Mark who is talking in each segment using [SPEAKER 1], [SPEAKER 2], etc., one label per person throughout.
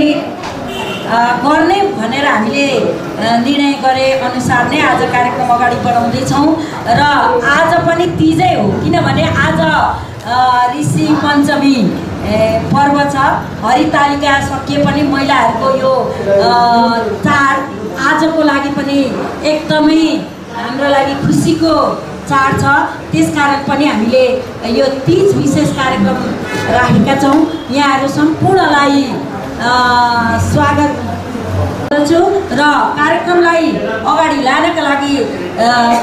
[SPEAKER 1] पनि गर्ने भनेर हामीले निर्णय गरे अनुसार नै आज कार्यक्रम अगाडि बढाउँदैछौँ र आज पनि तिजै हो, किनभने आज ऋषि पञ्चमी पर्व छ। हरितालिका सकिए पनि महिलाहरूको यो चाड आजको लागि पनि एकदमै हाम्रो लागि खुसीको चाड छ। त्यसकारण पनि हामीले यो तीज विशेष कार्यक्रम राखेका छौँ। यहाँहरू सम्पूर्णलाई स्वागत गर्छु र कार्यक्रमलाई अगाडि लानका लागि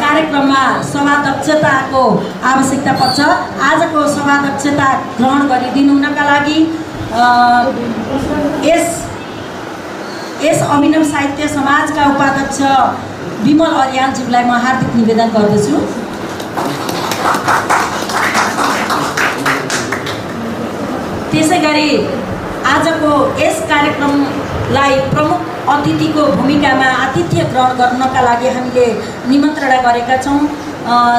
[SPEAKER 1] कार्यक्रममा सभाध्यक्षताको आवश्यकता पर्छ। आजको सभाध्यक्षता ग्रहण गरिदिनु हुनका लागि यस अभिनव साहित्य समाजका उपाध्यक्ष विमल अर्यालज्यूलाई म हार्दिक निवेदन गर्दछु। त्यसै गरी आजको यस कार्यक्रमलाई प्रमुख अतिथिको भूमिकामा आतिथ्य ग्रहण गर्नका लागि हामीले निमन्त्रणा गरेका छौँ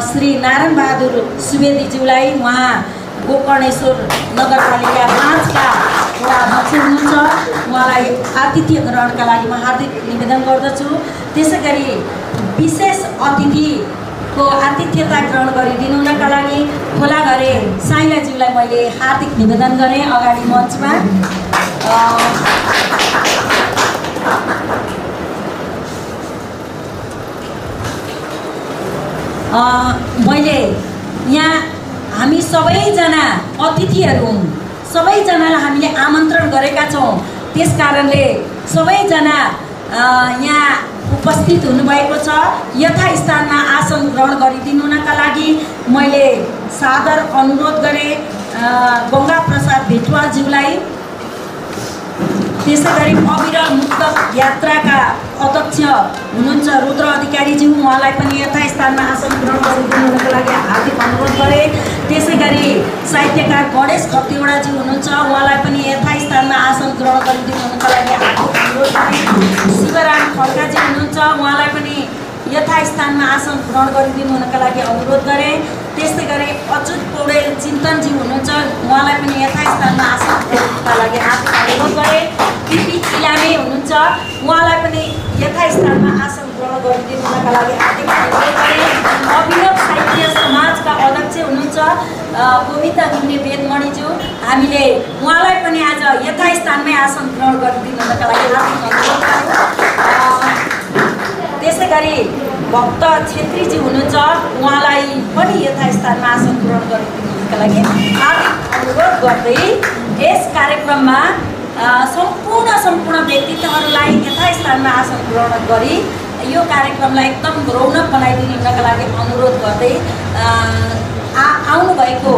[SPEAKER 1] श्री नारायण बहादुर सुवेदीज्यूलाई। उहाँ गोकर्णेश्वर नगरपालिका 5 का वडाध्यक्ष हुनुहुन्छ। उहाँलाई आतिथ्य ग्रहणका लागि म हार्दिक निवेदन गर्दछु। त्यसै गरी विशेष अतिथिको आतिथ्यता ग्रहण गरिदिनु हुनका लागि खोलाघरे साइलाज्यूलाई मैले हार्दिक निवेदन गरेँ अगाडि मञ्चमा। मैले यहाँ हामी सबैजना अतिथिहरू हुन्, सबैजनालाई हामीले आमन्त्रण गरेका छौँ। त्यस कारणले सबैजना यहाँ उपस्थित हुनुभएको छ। यथास्थानमा आसन ग्रहण गरिदिनु हुनका लागि मैले सादर अनुरोध गरेँ गङ्गा प्रसाद भेटवालज्यूलाई। त्यसै गरी अविरल मुक्त यात्राका अध्यक्ष हुनुहुन्छ रुद्र अधिकारीज्यू, उहाँलाई पनि यथास्थानमा आसन ग्रहण गरिदिनु हुनका लागि हार्दिक अनुरोध गरेँ। त्यसै गरी साहित्यकार गणेश खतिवडाज्यू हुनुहुन्छ, उहाँलाई पनि यथास्थानमा आसन ग्रहण गरिदिनु हुनका लागि हार्दिक अनुरोध गरेँ। शिवराम खड्काजी हुनुहुन्छ, उहाँलाई पनि यथास्थानमा आसन ग्रहण गरिदिनु हुनका लागि अनुरोध गरेँ। त्यस्तै गरी अच्युत पौडेल चिन्तनजी हुनुहुन्छ, उहाँलाई पनि यथास्थानमा आसन ग्रहणका लागि हार्दिक अनुरोध गरेँ। पिपी इलामे हुनुहुन्छ, उहाँलाई पनि यथास्थानमा आसन ग्रहण गरिदिनु हुनका लागि हार्दिक अनुरोध गरेँ। अभिनव साहित्य समाजका अध्यक्ष हुनुहुन्छ गोविन्द घिम्रे वेदमणिज्यू, हामीले उहाँलाई पनि आज यथास्थानमै आसन ग्रहण गरिदिनु हुनका लागि हार्दिक अनुरोध गरेँ। त्यसै गरी भक्त छेत्रीजी हुनुहुन्छ, उहाँलाई पनि यथास्थानमा आसन ग्रहण गरिदिनु हुनका लागि हार्दिक अनुरोध गर्दै यस कार्यक्रममा सम्पूर्ण व्यक्तित्वहरूलाई यथास्थानमा आसन ग्रहण गरी यो कार्यक्रमलाई एकदम रौनक बनाइदिनु हुनका लागि अनुरोध गर्दै आउनुभएको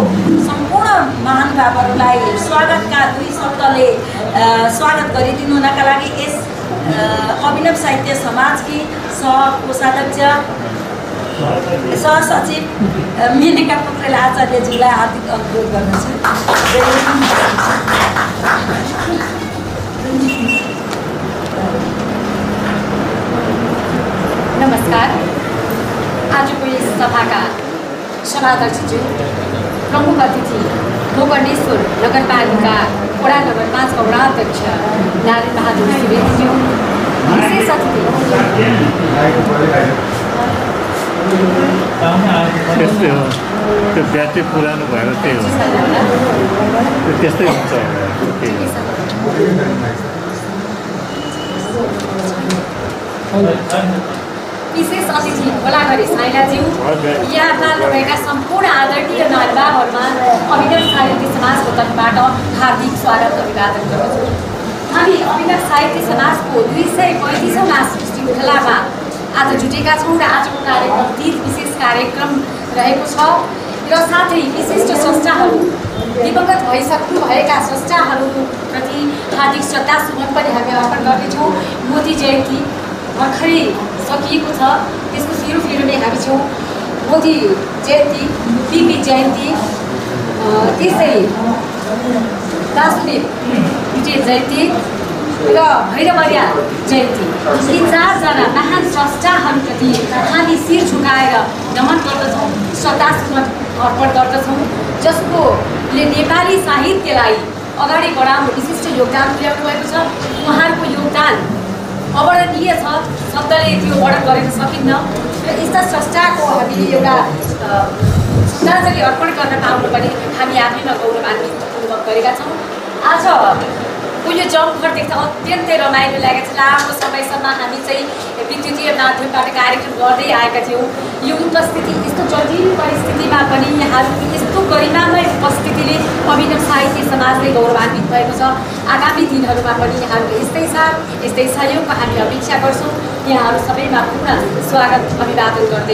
[SPEAKER 1] सम्पूर्ण महानुभावहरूलाई स्वागतका 2 शब्दले स्वागत गरिदिनु हुनका लागि यस अभिनव साहित्य समाजकी सहकोषाध्यक्ष सहसचिव मेनका पोखरेल आचार्यज्यूलाई हार्दिक अनुरोध गर्दछु।
[SPEAKER 2] नमस्कार। आजको यस सभाका सभाध्यक्षज्यू, प्रमुख अतिथि गोकर्णेश्वर नगरपालिका वडा नम्बर 5 का वडाध्यक्ष नारायण बहादुर सुवेदीज्यू, विशेष अतिथि
[SPEAKER 3] त्यस्तै हो, त्यो ब्याट्री पुरानो भएर त्यही हो, त्यस्तै हुन्छ।
[SPEAKER 2] विशेष अतिथि खोलाघरे साइलाज्यू, यहाँ पाल्नुभएका सम्पूर्ण आदरणीय महानुभावहरूमा अभिनव साहित्य समाजको तर्फबाट हार्दिक स्वागत अभिवादन गर्दछु। हामी अभिनव साहित्य समाजको 235औं वार्षिक श्रृङ्खलामा आज जुटेका छौँ र आजको कार्यक्रम तीज विशेष कार्यक्रम रहेको छ र साथै विशिष्ट संस्थाहरू दिवंगत भइसक्नुभएका संस्थाहरूप्रति हार्दिक श्रद्धासुमन पनि हामी अर्पण गर्नेछौँ। मोदी जयन्ती भर्खरै सकिएको छ, त्यसको सिरोफेरो नै हामी छौँ। मोदी जयन्ती, पिपी जयन्ती, त्यसै दार्शनिक विजय जयन्ती र भैरवरिया जयन्ती, यी 4 जना महान स्रष्टाहरूप्रति हामी शिर झुकाएर नमन गर्दछौँ, श्रद्धासुमन अर्पण गर्दछौँ, जसकोले नेपाली साहित्यलाई अगाडि बढाउन विशिष्ट योगदान पुर्याउनु भएको छ। उहाँहरूको योगदान अवर्णनीय छ, शब्दले त्यो वर्णन गर्न सकिन्न। र यस्ता स्रष्टाको हामीले एउटा श्रद्धाञ्जली अर्पण गर्न पाउनु पनि हामी आफैमा गौरवान्वित अनुभव गरेका छौँ। आजको यो जमघट देख्दा अत्यन्तै रमाइलो लागेको छ। लामो समयसम्म हामी चाहिँ विद्युतीय माध्यमबाट कार्यक्रम गर्दै आएका थियौँ। यो उपस्थिति यस्तो जटिल परिस्थितिमा पनि यहाँहरूको यस्तो गरिमामय उपस्थितिले अभिनव साहित्य समाजले गौरवान्वित भएको छ। आगामी दिनहरूमा पनि यहाँहरूको यस्तै साथ यस्तै सहयोगको हामी अपेक्षा गर्छौँ। यहाँहरू सबैमा पुनः स्वागत अभिवादन गर्न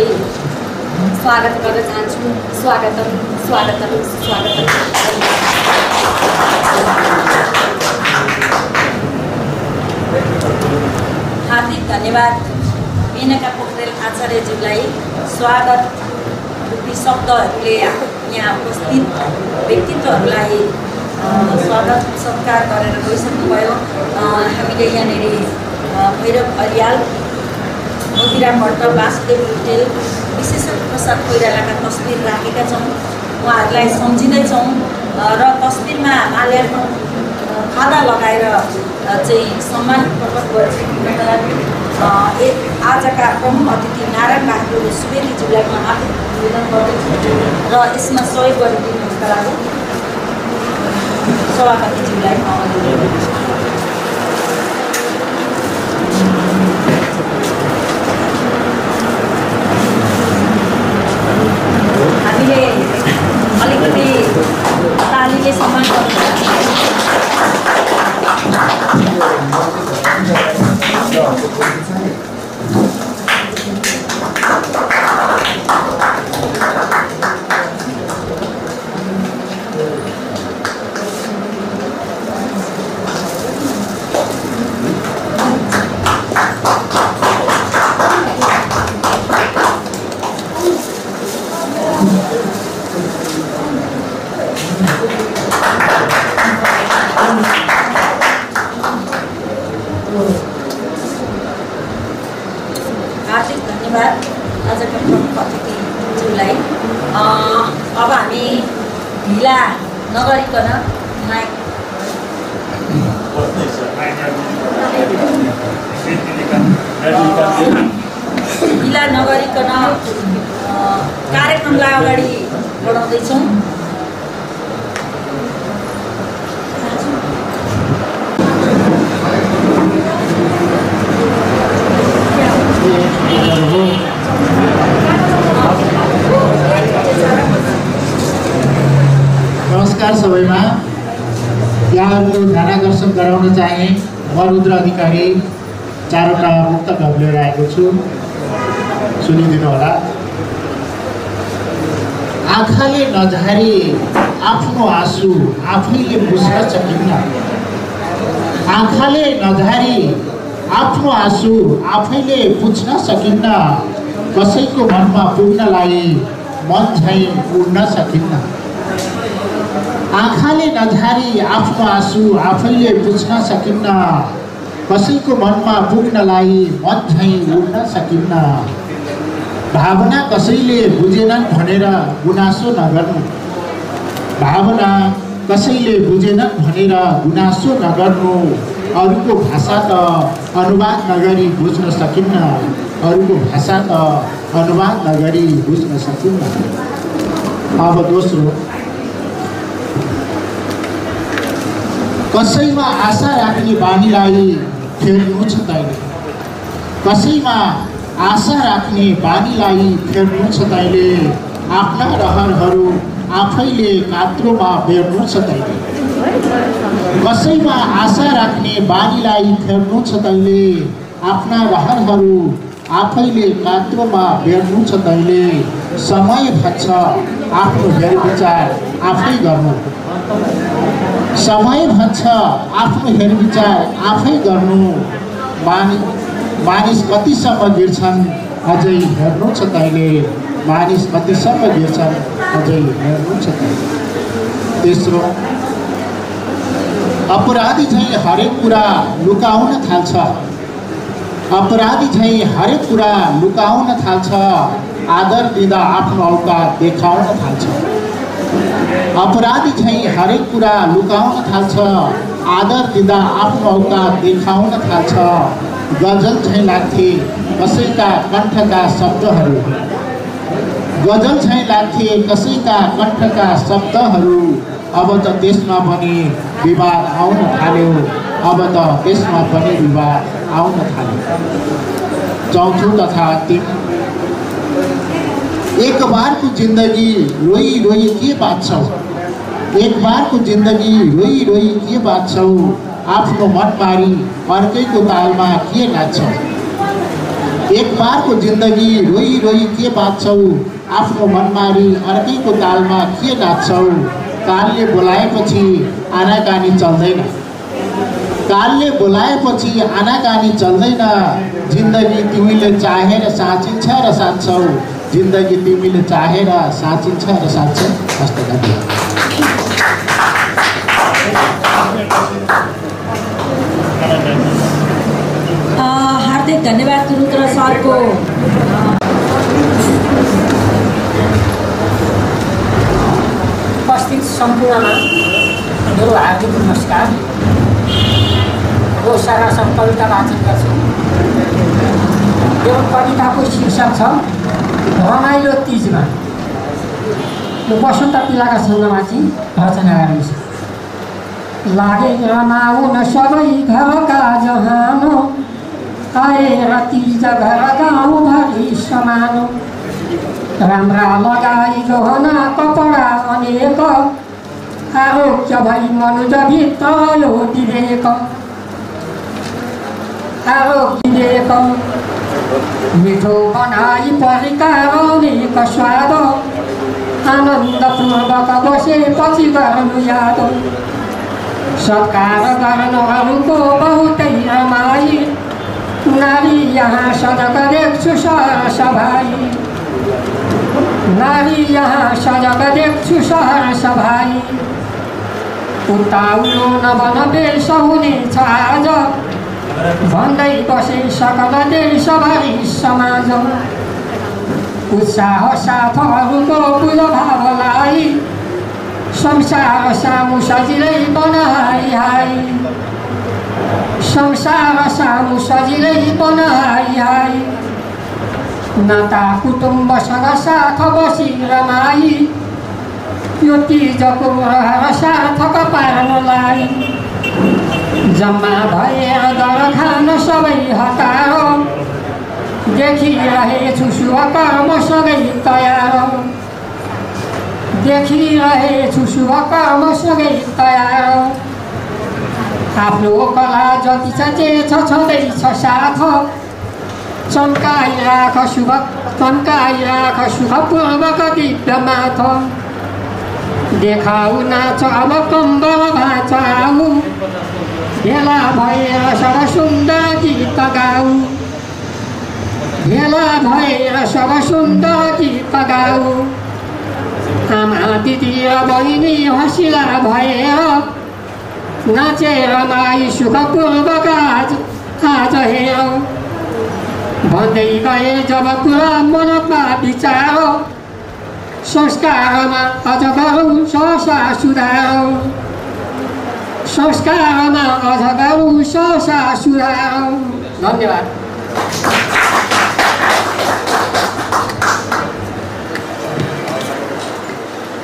[SPEAKER 2] चाहन्छु। स्वागतम स्वागतम स्वागतम।
[SPEAKER 1] हार्दिक धन्यवाद मेनका पोखरेल आचार्यज्यूलाई। स्वागत रूपी शब्दहरूले यहाँ उपस्थित व्यक्तित्वहरूलाई स्वागत सत्कार गरेर गइसक्नुभयो। हामीले यहाँनिर भैरव अर्याल, मोतीराम भट्ट, वासुदेव लुटेल, विशेषण प्रसाद कोइरालाका तस्बिर राखेका छौँ। उहाँहरूलाई सम्झिँदैछौँ र तस्बिरमा माल्यार्पण खादा लगाएर चाहिँ सम्मानपूर्वक गरिसक्नुका लागि आजका प्रमुख अतिथि नारायण बहादुर सुवेदीज्यूलाई म हार्दिक निवेदन गर्दछु र यसमा सहयोग गरिदिनुका लागि सभापतिज्यूलाई म हामीले अलिकति तालीले सम्मान गर्नुपर्छ। हार्दिक धन्यवाद आजका प्रमुख अतिथिज्यूलाई। अब हामी ढिला नगरिकन कार्यक्रमलाई अगाडि बढाउँदैछौँ।
[SPEAKER 4] नमस्कार सबैमा। यहाँहरूको ध्यानाकर्षण गराउन चाहे म रुद्र अधिकारी चारवटा मुक्तकहरू लिएर आएको छु, सुनिदिनु होला। आँखाले नझारी आफ्नो आँसु आफैले बुझ्न सकिन्न। आँखाले नझारी आफ्नो आँसु आफैले बुझ्न सकिन्न। कसैको मनमा पुग्नलाई मन झैँ उड्न सकिन्न। आँखाले नझारी आफ्नो आँसु आफैले बुझ्न सकिन्न। कसैको मनमा पुग्नलाई मन झैँ उड्न सकिन्न। भावना कसैले बुझेनन् भनेर गुनासो नगर्नु। भावना कसैले बुझेनन् भनेर गुनासो नगर्नु। अरूको भाषा त अनुवाद नगरी बुझ्न सकिन्न। अरूको भाषा त अनुवाद नगरी बुझ्न सकिन्न। अब दोस्रो, कसैमा आशा राख्ने बानीलाई फेर्नु छ तैँले। कसैमा आशा राख्ने बानीलाई फेर्नु छ तैँले। आफ्ना रहरहरू आफैले कात्रोमा बेर्नु छ तैँले। कसैमा आशा राख्ने बानीलाई फेर्नु छ तैँले। आफ्ना रहरहरू आफैले कात्रोमा बेर्नु छ तैँले। समय भन्छ आफ्नो हेरविचार आफै गर्नु। समय भन्छ आफ्नो हेरविचार आफै गर्नु। मानिस कतिसम्म गिर्छन् अझै हेर्नु छ तैँले। मानिस कतिसम्म गिर्छन् अझै हेर्नु छ तैँले। तेस्रो, अपराधी झैँ हरेक कुरा लुकाउन थाल्छ। अपराधी झैँ हरेक कुरा लुकाउन थाल्छ। आदर दिँदा आफ्नो औकात देखाउन थाल्छ। अपराधी झैँ हरेक कुरा लुकाउन थाल्छ, आदर दिँदा आफ्नो औकात देखाउन थाल्छ। गजल झैँ लाग्थे कसैका कण्ठका शब्दहरू, गजल झैँ लाग्थे कसैका कण्ठका शब्दहरू। अब त त्यसमा पनि विवाद आउन थाल्यो, अब त त्यसमा पनि विवाद आउन थाल्यो। चौथो तथा अन्तिम, एक बारको जिन्दगी रोई रोई के बाँच्छौ, एक बारको जिन्दगी रोई रोई के बाँच्छौ। आफ्नो मन मारी अर्कैको तालमा के नाच्छौ। एक बारको जिन्दगी रोई रोई के बाँच्छौ, आफ्नो मन मारी अर्कैको तालमा के नाच्छौ। कालले बोलाएपछि आनाकानी चल्दैन, कालले बोलाएपछि आनाकानी चल्दैन। जिन्दगी तिमीले चाहेर साँचिन्छ र साँच्छौ, जिन्दगी तिमीले चाहेर साँचिन्छ र साँच्छौ। हस्त
[SPEAKER 1] हार्दिक धन्यवाद रुद्र सरको
[SPEAKER 5] उपस्थित सम्पूर्णमा मेरो हार्दिक नमस्कार। म सारा कविता वाचन गर्छु। यो कविताको शीर्षक छ रमाइलो तिजमा। यो वसन्त पिलाका छन्दमा चाहिँ रचना गरेको छ। लागे रमाउन सबै घरका जहानो, आएर तिज घर गाउँभरि समानो। राम्रा लगाई गहना कपडा अनेक, आरोग्य भई मनुजभित्र यो विवेक। आरोग्य विवेक मिठो बनाई परिकार अनेक स्वाद, आनन्दपूर्वक बसेपछि गर्नु याद। सत्कार गर्नुहरूको बहुतै रमाई, नारी यहाँ सजग देख्छु सरसभाई। नारी यहाँ सजग देख्छु सरसभाई। उताउलो नबन बेस हुनेछ आज, भन्दै बसे सकल देशभरि समाज। उत्साह साथ अरूको बुझभावलाई, संसार सामु सजिलै बनाई हाई। संसार सामु सजिलै बनाई हाई। नाता कुटुम्बसँग साथ बसी रमाई, यो तिजको रहर सार्थक पार्नलाई। जम्मा भएर दर खान सबै हतार, देखिरहेछु शुभ कर्मसँगै तयार। देखिरहेछु शुभ कर्मसँगै तयार। आफ्नो कला जति छ जे छ छँदैछ साथ, चम्काइराख शुभपूर्वक दिव्य माथ। देखाऊ नाच अब कम्बर भाँच आऊ, भेला भएर सब सुन्दर गीत गाऊ। भेला भएर सब सुन्दर गीत गाऊ। आमा दिदी र बहिनी हँसिला भएर, नाचेर माई सुखपूर्वक आज हेरौँ। भन्दै गए जब कुरा मनमा विचार, संस्कारमा अझ गरौँ सहसा सुधारौँ। संस्कारमा अझ गरौँ सहसा सुधारौँ। धन्यवाद।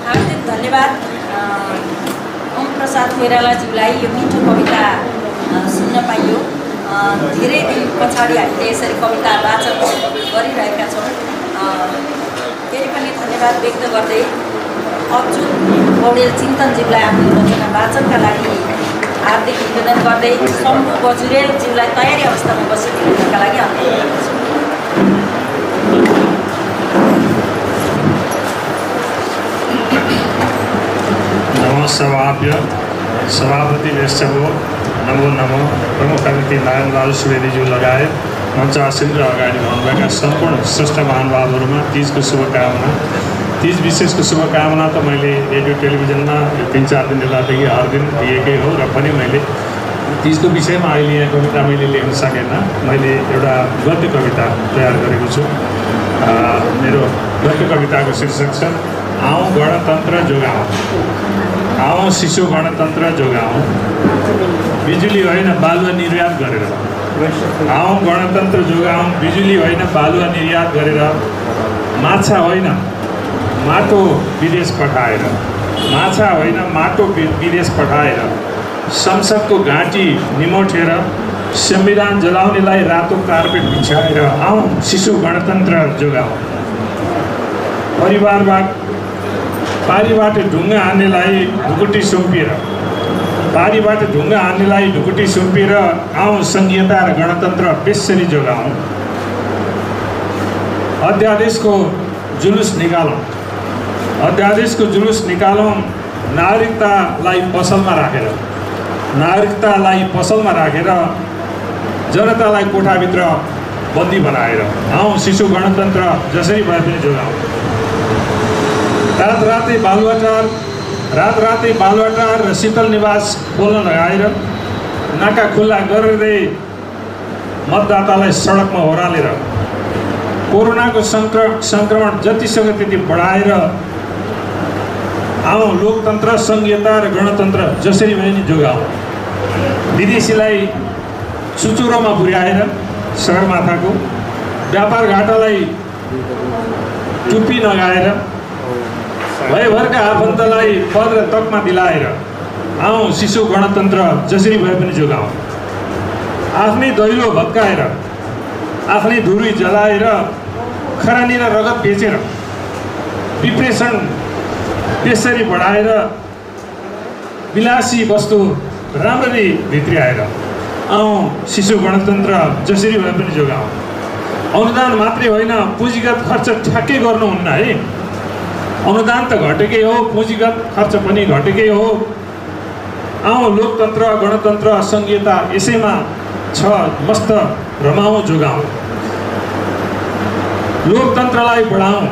[SPEAKER 1] हार्दिक धन्यवाद ओम प्रसाद कोइरालाज्यूलाई। यो मिठो कविता सुन्न पाइयो। धेरै दिन पछाडि हामीले यसरी कविता वाचन गरिरहेका छौँ। फेरि पनि धन्यवाद व्यक्त गर्दै अर्जुन पौडेल चिन्तनज्यूलाई आफ्नो रचना वाचनका लागि हार्दिक निवेदन गर्दै शम्भु बजुरेलज्यूलाई तयारी अवस्थामा बसिदिनुका लागि अनुरोध गर्दछु।
[SPEAKER 3] नमो सभाभ्य सभापति वेष्टभो नमो नमो। प्रमुख अतिथि नारायणबहादुर सुवेदीज्यू लगायत मञ्च आसीन र अगाडि भन्नुभएका सम्पूर्ण श्रेष्ठ महानुभावहरूमा तिजको शुभकामना। तिज विशेषको शुभकामना त मैले रेडियो टेलिभिजनमा 3-4 दिन यतादेखि हर दिन दिएकै हो, र पनि मैले तिजको विषयमा अहिले यहाँ कविता मैले लेख्न सकेन। मैले एउटा गद्य कविता तयार गरेको छु। मेरो गद्य कविताको शीर्षक छ आउँ गणतन्त्र जोगाउँ, आउँ शिशु गणतन्त्र जोगाउँ, बिजुली होइन बालुवा निर्यात गरेर, आउँ गणतन्त्र जोगाउँ, बिजुली होइन बालुवा निर्यात गरेर, माछा होइन माटो विदेश पठाएर, माछा होइन माटो विदेश पठाएर, संसदको घाँटी निमोठेर संविधान जलाउनेलाई रातो कार्पेट बिछाएर आउँ शिशु गणतन्त्र जोगाउँ। पारीबाट ढुङ्गा हान्नेलाई ढुकुटी सुम्पिएर, पारीबाट ढुङ्गा हान्नेलाई ढुकुटी सुम्पिएर आउँ संघीयता र गणतन्त्र बेसरी जोगाउँ। अध्यादेशको जुलुस निकालौँ, अध्यादेशको जुलुस निकालौँ, नागरिकतालाई पसलमा राखेर, नागरिकतालाई पसलमा राखेर जनतालाई कोठाभित्र बन्दी बनाएर आउँ शिशु गणतन्त्र जसरी भए पनि जोगाउँ। रातरातै बालुवाटार र शीतल निवास खोल्न लगाएर नाका खुल्ला गर्दै मतदातालाई सडकमा ओह्रालेर कोरोनाको सङ्क्रमण जतिसक्यो त्यति बढाएर आउँ लोकतन्त्र संघीयता र गणतन्त्र जसरी भए नि जोगाउँ। विदेशीलाई चुचुरोमा पुर्याएर सगरमाथाको व्यापार घाटालाई टुप्पी नगाएर भयभरका आफन्तलाई पद र तकमा दिलाएर आउँ शिशु गणतन्त्र जसरी भए पनि जोगाउँ। आफ्नै दैलो भत्काएर, आफ्नै धुरी जलाएर, खरानी र रगत बेचेर डिप्रेसन त्यसरी बढाएर विलासी वस्तु राम्ररी भित्र्याएर आउँ शिशु गणतन्त्र जसरी भए पनि जोगाउँ। अनुदान मात्रै होइन, पुँजीगत खर्च ठ्याक्कै गर्नुहुन्न है। अनुदान त घटेकै हो, पुँजीगत खर्च पनि घटेकै हो। आउँ लोकतन्त्र गणतन्त्र संघीयता यसैमा छ, मस्त रमाउँ जोगाउँ। लोकतन्त्रलाई बढाउँ,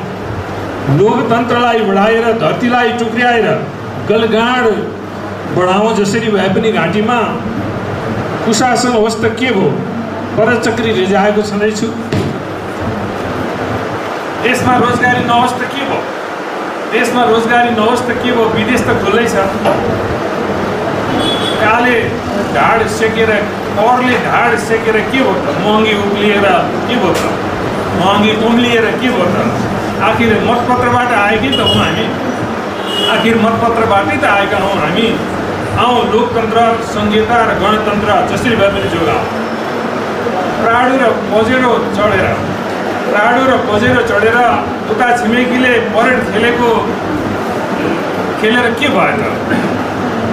[SPEAKER 3] लोकतन्त्रलाई बढाएर धरतीलाई टुक्र्याएर गलगाड बढाउँ जसरी भए पनि घाँटीमा। कुशासन होस् त के भो, परचक्री रिजाएको छँदैछु। देशमा रोजगारी नहोस् त के भो, देशमा रोजगारी नहोस् त के भो, विदेश त खुल्लै छ। काले ढाड सेकेर, करले ढाड सेकेर के भयो त, महँगी उक्लिएर के भयो त, महँगी उम्लिएर के भयो त। आखिर मतपत्रबाट आएकै त हौँ हामी, आखिर मतपत्रबाटै त आएका हौँ हामी। आउँ लोकतन्त्र संघीयता र गणतन्त्र जसरी भए पनि जोगाउँ। प्राडु र पजेरो चढेर, प्राडु र पजेरो चढेर उता छिमेकीले परेड खेलेर के भयो त।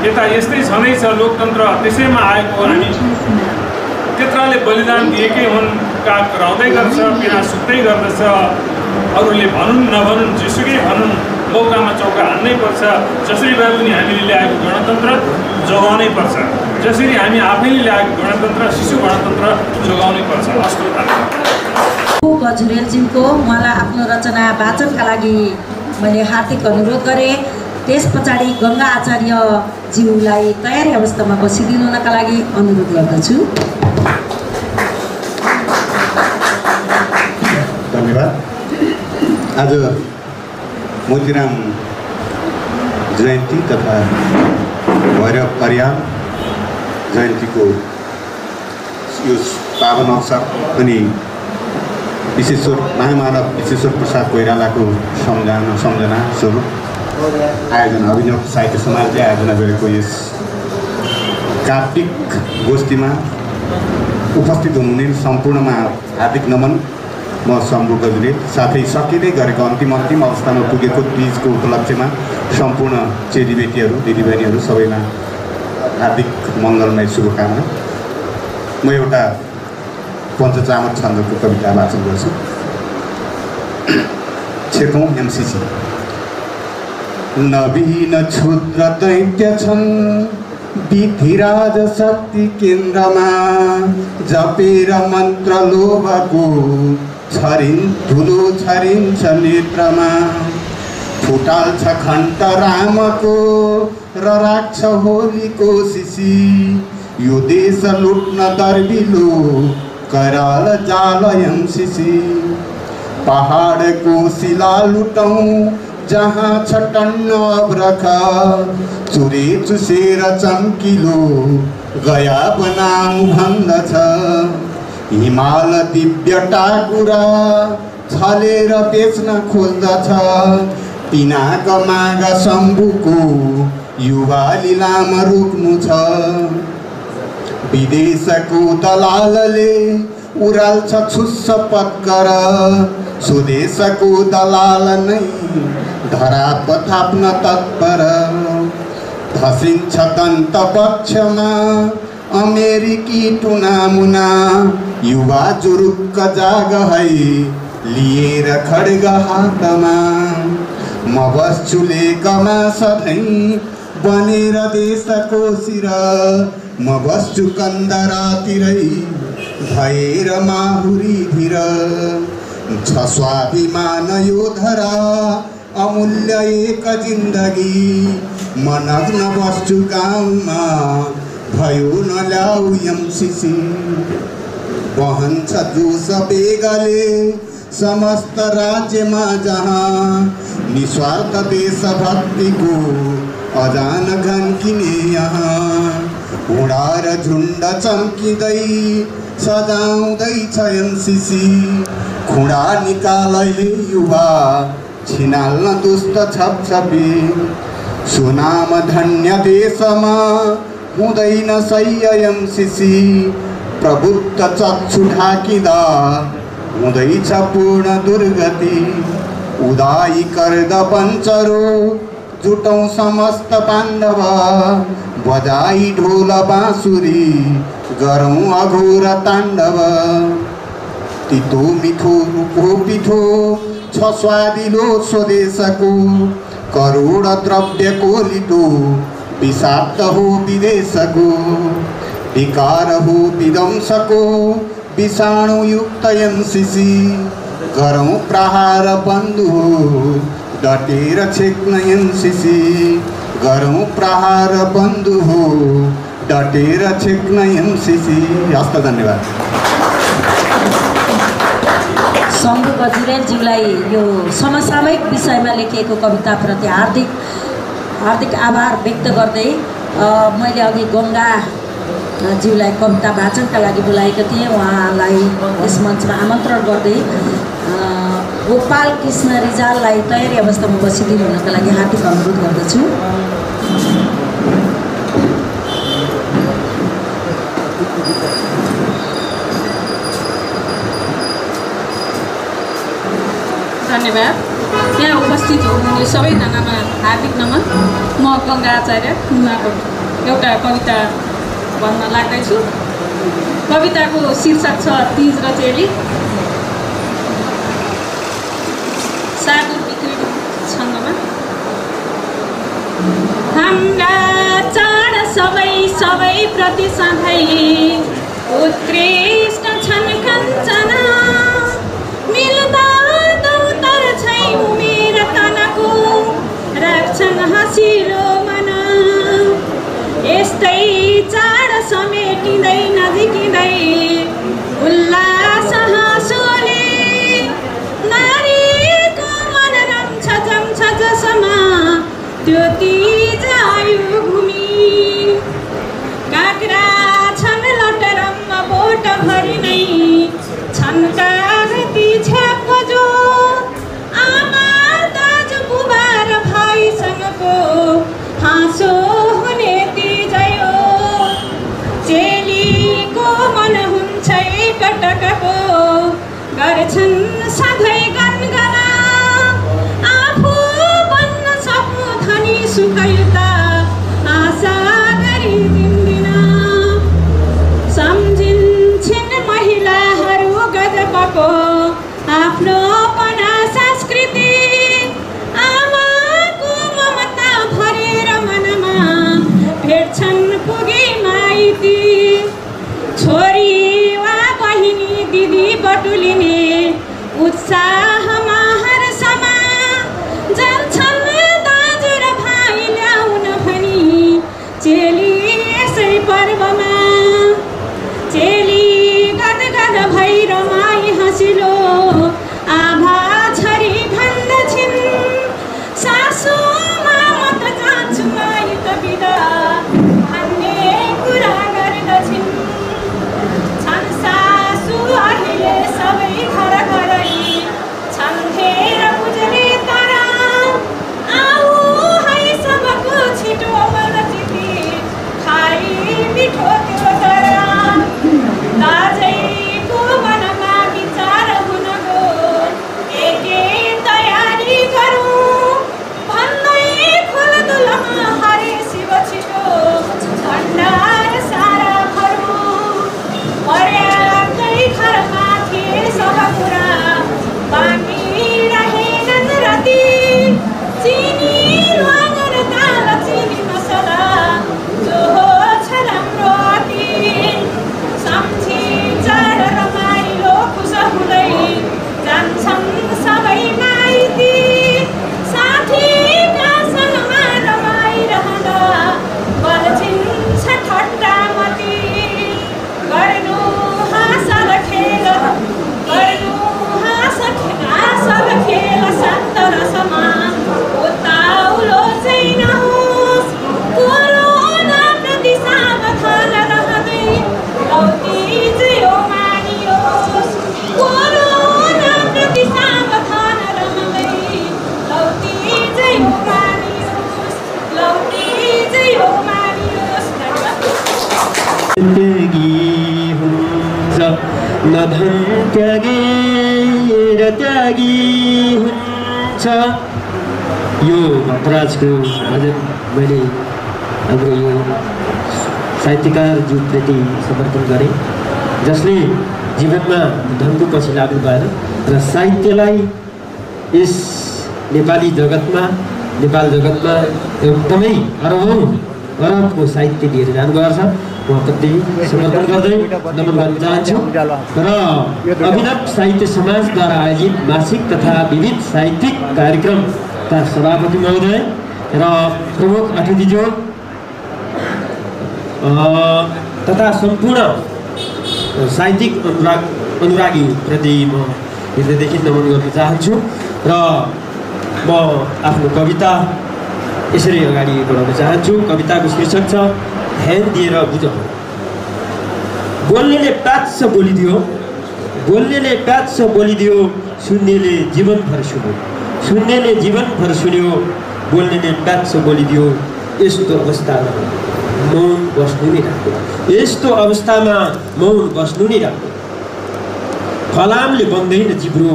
[SPEAKER 3] यता यस्तै छँदैछ लोकतन्त्र, त्यसैमा आएको हामी। त्यत्रले बलिदान दिएकै हुन्, काग कराउँदै गर्छ, पिना सुत्दै गर्दछ। अरूले भनुन् नभनुन्, जेसुकै भनुन्, मौकामा चौका हान्नै पर्छ। जसरी भए पनि हामीले ल्याएको गणतन्त्र जोगाउनै पर्छ। जसरी हामी आफैले ल्याएको गणतन्त्र शिशु गणतन्त्र जोगाउनै पर्छ। अस्तु, धन्यवाद।
[SPEAKER 1] गजुरेलज्यूको उहाँलाई आफ्नो रचना वाचनका लागि मैले हार्दिक अनुरोध गरेँ। त्यस पछाडि गङ्गा आचार्यज्यूलाई तयारी अवस्थामा बसिदिनुका लागि अनुरोध गर्दछु।
[SPEAKER 6] धन्यवाद। आज मोतीराम जयन्ती तथा भैरव परियार जयन्तीको यो पावन अवसर अनि विश्वेश्वर महामानव विश्वेश्वर प्रसाद कोइरालाको सम्झना स्वरूप आयोजना अभिनव साहित्य समाजले आयोजना गरेको यस कार्तिक गोष्ठीमा उपस्थित हुनुहुने सम्पूर्णमा हार्दिक नमन। म शम्भु गजुरेल, साथै सकिँदै गरेको अन्तिम अवस्थामा पुगेको तीजको उपलक्ष्यमा सम्पूर्ण चेलीबेटीहरू दिदीबहिनीहरू सबैमा हार्दिक मङ्गलमय शुभकामना। म एउटा पञ्चचामर छन्दको कविता वाचन गर्छु। छेकौँ एमसिसी। नवीन क्षुद्र दैत्य छन् विधिराज शक्ति केन्द्रमा, जपेर मन्त्र लोभको धुलो छरिन्छ नेत्रमा। फुटाल्छ खण्ड रामको र राख्छ होलीको शिशी, यो देश लुट्न दर्बिलो कराल जाल एमसिसी। पहाडको शिला लुटौँ जहाँ छ टन्न अब्रख चुरे चुसेर चम्किलो गया बनाऊ भन्दछ हिमाल दिव्य टाकुरा छलेर बेच्न खोज्दछ पिनाक माग शम्भुको युवा लीलामा रोक्नु छ विदेशको दलालले उराल्छ छुस्स पत्कर स्वदेशको दलाल नै धराप थाप्न तत्पर धसिन्छ दन्त पक्षमा अमेरिकी टुनामुना युवा जुरुक्क जाग है लिएर खड्ग हातमा म बस्छु लेकमा सधैँ बनेर देशको शिर म बस्छु कन्दरातिरै भएर माहुरीभिर छ स्वाभिमान यो धरा अमूल्य एक जिन्दगी म नग्न बस्छु गाउँमा भयो नल्याउ एमसीसी बहन्छ जोस बेगले समस्त राज्यमा जहाँ निस्वार्थ देशभक्तिको अजान घन्किने यहाँ उडार झुण्ड चम्किँदै सजाउँदैछ एमसीसी खुडा निकालैले युवा छिनाल्न दुष्ट छपछपी सुनाम धन्य देशमा हुँदैन सह्य एमसीसी प्रबुद्ध चक्षु ढाकिँदा हुँदैछ पूर्ण दुर्गति उदाई कर्द पञ्चरो जुटौँ समस्त पाण्डव बजाई ढोल बाँसुरी गरौँ अघोर ताण्डव तितो मिठो रूपो पिठो छ स्वादिलो स्वदेशको करोड द्रव्यको लिटो विषाक्त हो विदेशको विकार हो विध्वंसको विषाणुयुक्त एमसीसी गरौँ प्रहार बन्धु हो डटेर छेक्न एमसीसी गरौँ प्रहार बन्धु हो डटेर छेक्न एमसीसी। हस्त धन्यवाद।
[SPEAKER 1] शम्भु गजुरेलज्यूलाई यो समसामयिक विषयमा लेखिएको कविताप्रति हार्दिक आभार व्यक्त गर्दै मैले अघि गङ्गा ज्यूलाई कविता वाचनका लागि बोलाएको थिएँ। उहाँलाई यस मञ्चमा आमन्त्रण गर्दै गोपाल कृष्ण रिजाललाई तयारी अवस्थामा बसिदिनु हुनका लागि हार्दिक अनुरोध गर्दछु।
[SPEAKER 7] धन्यवाद। यहाँ उपस्थित हुनुहुने सबैजनामा हार्दिक नमन। म गङ्गा आचार्य खुम्माको एउटा कविता भन्न लाग्दैछु। कविताको शीर्षक छ तीज र चेली। साधु बिक्री छन्दमा हाम्रा चाड सबै प्रति सधैँ उत्कृष्ट छन् कञ्चना मिल्दा दौतर छै उमेर तनको राख्छन् हँसिलो मन यस्तै चाड समेटिँदै नजिकिँदै उल्लास हाँसोले नारीको मन रम्छ जम्छ जसमा त्यो तीज आयु घुमी काँक्रा छन् लटरम्म बोटभरि नै छन् कागती छ्याप जो आमा दाजु बुबा र भाइसँगको हाँसो हुने तीजयो चेलीको मन हुन्छ एकटकको गर्छन् सधैँ गनगना आफू बन्न सक्नु धनी सुखयुता आशा गरी दिन्दिन सम्झिन्छन् महिलाहरू गजबको आफ्नोपना संस्कृति आमाको ममता भरेर मनमा भेट्छन् पुगे माइती छोरी वा बहिनी दिदी बटुलिने उत्साहमा हर्षमा जान्छन् दाजु र भाइ ल्याउन भनी चेली यसै पर्वमा चेली गदगद भई रमाई हँसिलो आभा छरी भन्दछिन्
[SPEAKER 8] त्यागी हुन्छ न धन त्यागेर त्यागी हुन्छ। यो भक्तराजको भजन मैले हाम्रो यो साहित्यकारज्यूप्रति समर्पण गरेँ, जसले जीवनमा धनको पछि लाग्नु भएन र साहित्यलाई यस नेपाली जगतमा नेपाल जगतमा एकदमै अरबको साहित्य लिएर जानुभएको छ। उहाँप्रति समर्पण गर्दै नमन गर्न चाहन्छु। र अभिनव साहित्य समाजद्वारा आयोजित मासिक तथा विविध साहित्यिक कार्यक्रमका सभापति महोदय र प्रमुख अतिथिज्यू तथा सम्पूर्ण साहित्यिक अनुरागीप्रति म हृदयदेखि नमन गर्न चाहन्छु र म आफ्नो कविता यसरी अगाडि बढाउन चाहन्छु। कविताको शीर्षक छ ध्यान दिएर बुझ। बोल्नेले प्याच्छ बोलिदियो, बोल्नेले प्याच्छ बोलिदियो, सुन्नेले जीवनभर सुन्यो, सुन्नेले जीवनभर सुन्यो, बोल्नेले प्याच्छ बोलिदियो। यस्तो अवस्थामा मौन बस्नु नै राम्रो, यस्तो अवस्थामा मौन बस्नु नै राम्रो। फलामले बन्दैन जिब्रो,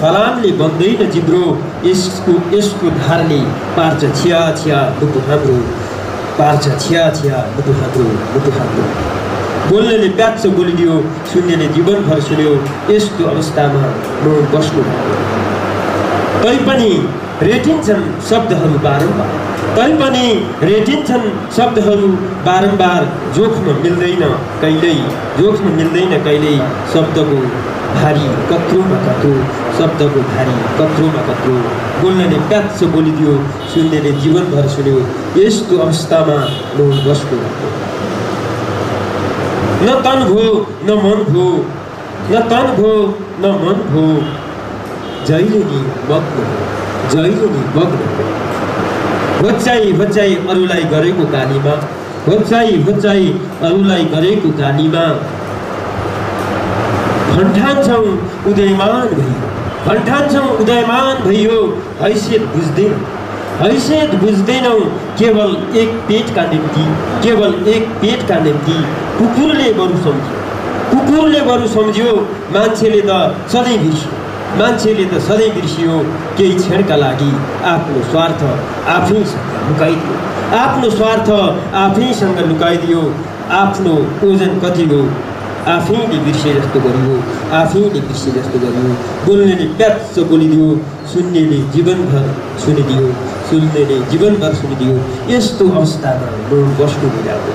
[SPEAKER 8] फलामले बन्दैन जिब्रो, यसको धारले पार्छ छिया छिया मुटु हाम्रो, पार्छ छिया छिया मुटु हाम्रो, मुटु हाम्रो। बोल्नेले प्याच्छ बोलिदियो, सुन्नेले जीवनभर सुन्यो, यस्तो अवस्थामा मौन बस्नु। तैपनि रेटिन्छन् शब्दहरू बारम्बार, तैपनि रेटिन्छन् शब्दहरू बारम्बार, जोख्न मिल्दैन कहिल्यै, जोख्न मिल्दैन कहिल्यै। शब्दको भारी कत्रोमा कत्रो, शब्दको भारी कत्रोमा कत्रो। बोल्नेले प्याच्छ बोलिदियो, सुन्नेले जीवनभर सुन्यो, यस्तो अवस्थामा मौन बस्नु। न तन भो न मन भो, न तन भो न मन भो, जहिले नि मग्न, जहिले नि मग्न। होच्चाइ होच्चाइ अरूलाई गरेको गालीमा, होच्चाइ होच्चाइ अरूलाई गरेको गालीमा, भन्ठान्छौँ उदयमान भयो, भन्ठान्छौँ उदयमान भयो। हैसियत बुझ्दैन, हैसियत बुझ्दैनौँ, केवल एक पेटका निम्ति, केवल एक पेटका निम्ति। कुकुरले बरु सम्झ्यो, कुकुरले बरु सम्झ्यो, मान्छेले त सधैँ बिर्सियो, मान्छेले त सधैँ बिर्सियो। केही क्षणका लागि आफ्नो स्वार्थ आफैसँग लुकाइदियो, आफ्नो स्वार्थ आफैसँग लुकाइदियो। आफ्नो ओजन कति हो आफैले बिर्से जस्तो गरियो, आफैले बिर्से जस्तो गरियो। बोल्नेले प्याच्छ बोलिदियो, सुन्नेले जीवनभर सुनिदियो, सुन्नेले जीवनभर सुनिदियो। यस्तो अवस्थामा मौन बस्नु मिलाएको।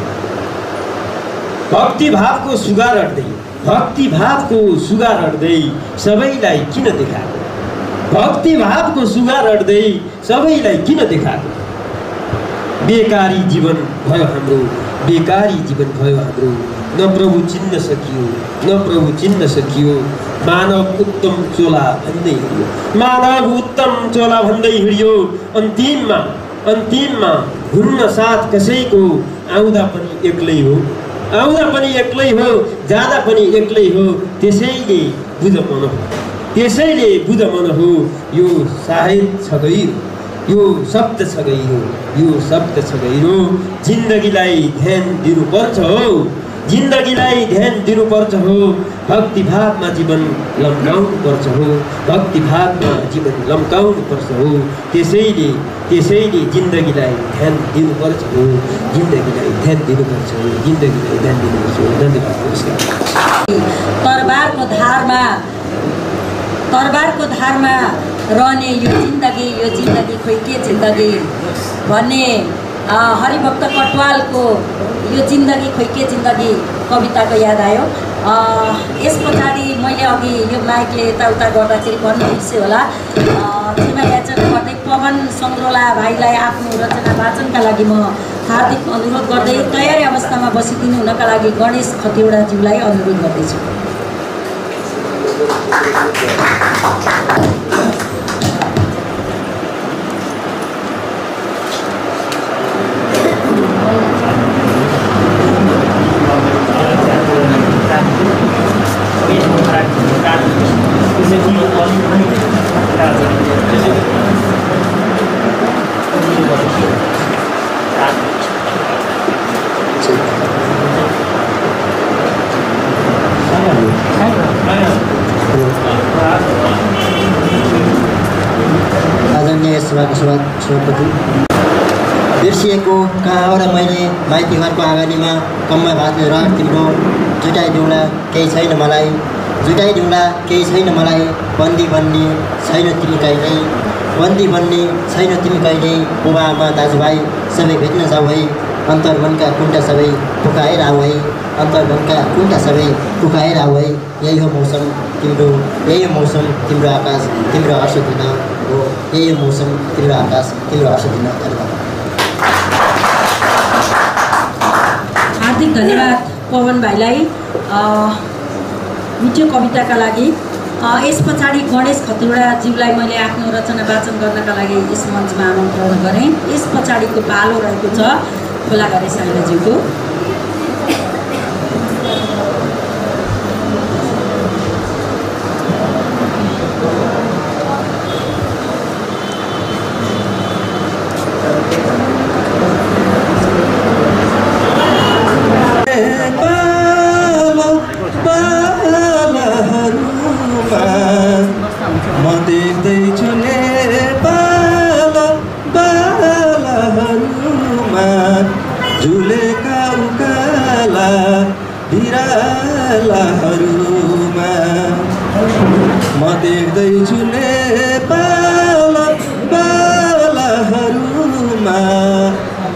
[SPEAKER 8] भक्तिभावको सुगार अड्दै, भक्तिभावको सुगार अड्दै सबैलाई किन देखाएको, भक्तिभावको सुगार अड्दै सबैलाई किन देखाएको। बेकारी जीवन भयो हाम्रो, बेकारी जीवन भयो हाम्रो। न प्रभु चिन्न सकियो, न प्रभु चिन्न सकियो। मानव उत्तम चोला भन्दै हिँड्यो, मानव उत्तम चोला भन्दै हिँड्यो। अन्तिममा अन्तिममा हुन्न साथ कसैको, आउँदा पनि एक्लै हो, आउँदा पनि एक्लै हो, जाँदा पनि एक्लै हो। त्यसैले बुझ मन हो, त्यसैले बुझ मन हो। यो साहित्य छ गहिरो, यो शब्द छ गहिरो, यो शब्द छ गहिरो। जिन्दगीलाई ध्यान दिनुपर्छ हो, जिन्दगीलाई ध्यान दिनुपर्छ हो। भक्तिभावमा जीवन लम्काउनु पर्छ हो, भक्तिभावमा जीवन लम्काउनु पर्छ हो। त्यसैले त्यसैले जिन्दगीलाई ध्यान दिनुपर्छ हो, जिन्दगीलाई ध्यान दिनुपर्छ हो, जिन्दगीलाई ध्यान दिनुपर्छ हो। धन्यवाद, नमस्कार।
[SPEAKER 1] तरबारको धारमा, तरबारको धारमा रहने यो जिन्दगी खोइ के जिन्दगी भन्ने हरिभक्त कटवालको यो जिन्दगी खोइ के जिन्दगी कविताको याद आयो। यस पछाडि मैले अघि यो माइकले यताउता गर्दाखेरि भन्नु बिर्सेँ होला। क्षमा याचना गर्दै पवन सङ्ग्रोला भाइलाई आफ्नो रचना वाचनका लागि म हार्दिक अनुरोध गर्दै तयारी अवस्थामा बसिदिनु हुनका लागि गणेश खतिवडाज्यूलाई अनुरोध गर्दैछु।
[SPEAKER 9] कहाँबाट मैले माइती घरको आँगनीमा कम्मा भाँच्ने र तिम्रो जुटाइदिउँला केही छैन मलाई, जुटाइदिउँला केही छैन मलाई, बन्दी बन्ने छैन तिमी कहिल्यै, बन्दी बन्ने छैन तिमी कहिल्यै, बुबा आमा दाजुभाइ सबै भेट्न जाऊ है, अन्तर्मनका कुण्ठा सबै फुकाएर आऊ है, अन्तर्मनका कुण्ठा सबै फुकाएर आऊ है, यही हो मौसम तिम्रो, यही हो मौसम तिम्रो आकाश तिम्रो हर्ष दिन हो, यही हो मौसम तिम्रो आकाश तिम्रो हर्ष दिन।
[SPEAKER 1] हार्दिक धन्यवाद पवन भाइलाई मिठो कविताका लागि। यस पछाडि गणेश खतिवडाज्यूलाई मैले आफ्नो रचना वाचन गर्नका लागि यस मञ्चमा आमन्त्रण गरेँ। यस पछाडिको पालो रहेको छ खोलाघरे साइलाज्यूको।
[SPEAKER 10] म देख्दैछु नेपाल बालाहरूमा झुलेका उकाला बिरालाहरूमा, म देख्दैछु नेपाल बालाहरूमा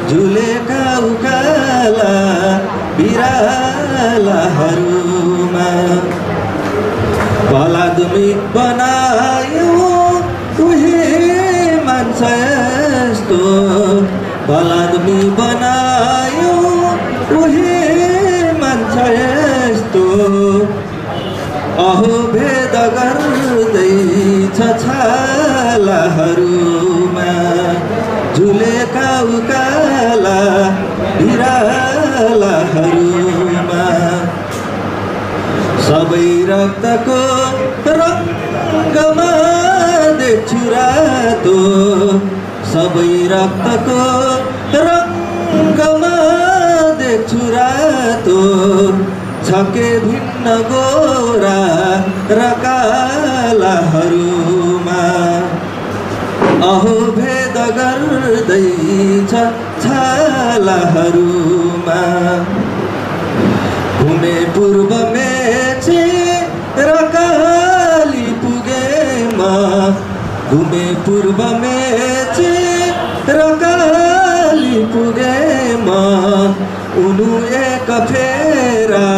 [SPEAKER 10] झुलेका उकाला बिरालाहरूमा, भलादमी बनायो उही मान्छ यस्तो, भलादमी बनायो उही मान्छ यस्तो, अहो भेद गर्दैछ छालाहरूमा झुलेका उकाला बिरालाहरूमा, सबै रक्तको रङ्गमा देख्छु रातो, सबै रक्तको रङ्गमा देख्छु रातो, छके भिन्न गोरा र कालाहरूमा, अहो भेद गर्दैछ छालाहरूमा, घुमे पूर्व मेची र काली पुगे म, घुमे पूर्व मेची र काली पुगे म, उनु एक फेरा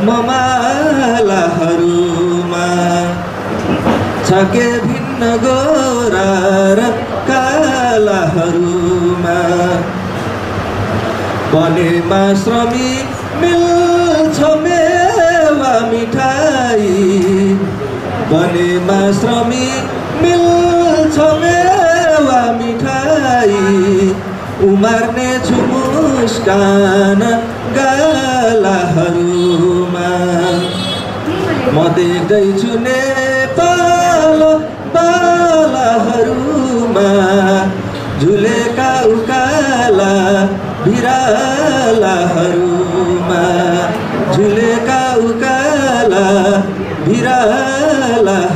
[SPEAKER 10] ममालाहरूमा, छके भिन्न गोरा र कालाहरूमा, बनेमा श्रमी मिल्छ मेवा मिठाई, बनेमा श्रमी मिल्छ मेवा मिठाई, उमार्ने छु मुस्कान गालाहरूमा, म देख्दैछु नेपाल बालाहरूमा झुलेका उकाला बिरालाहरूमा, झुलेका उकाला बिरालाहरूमा।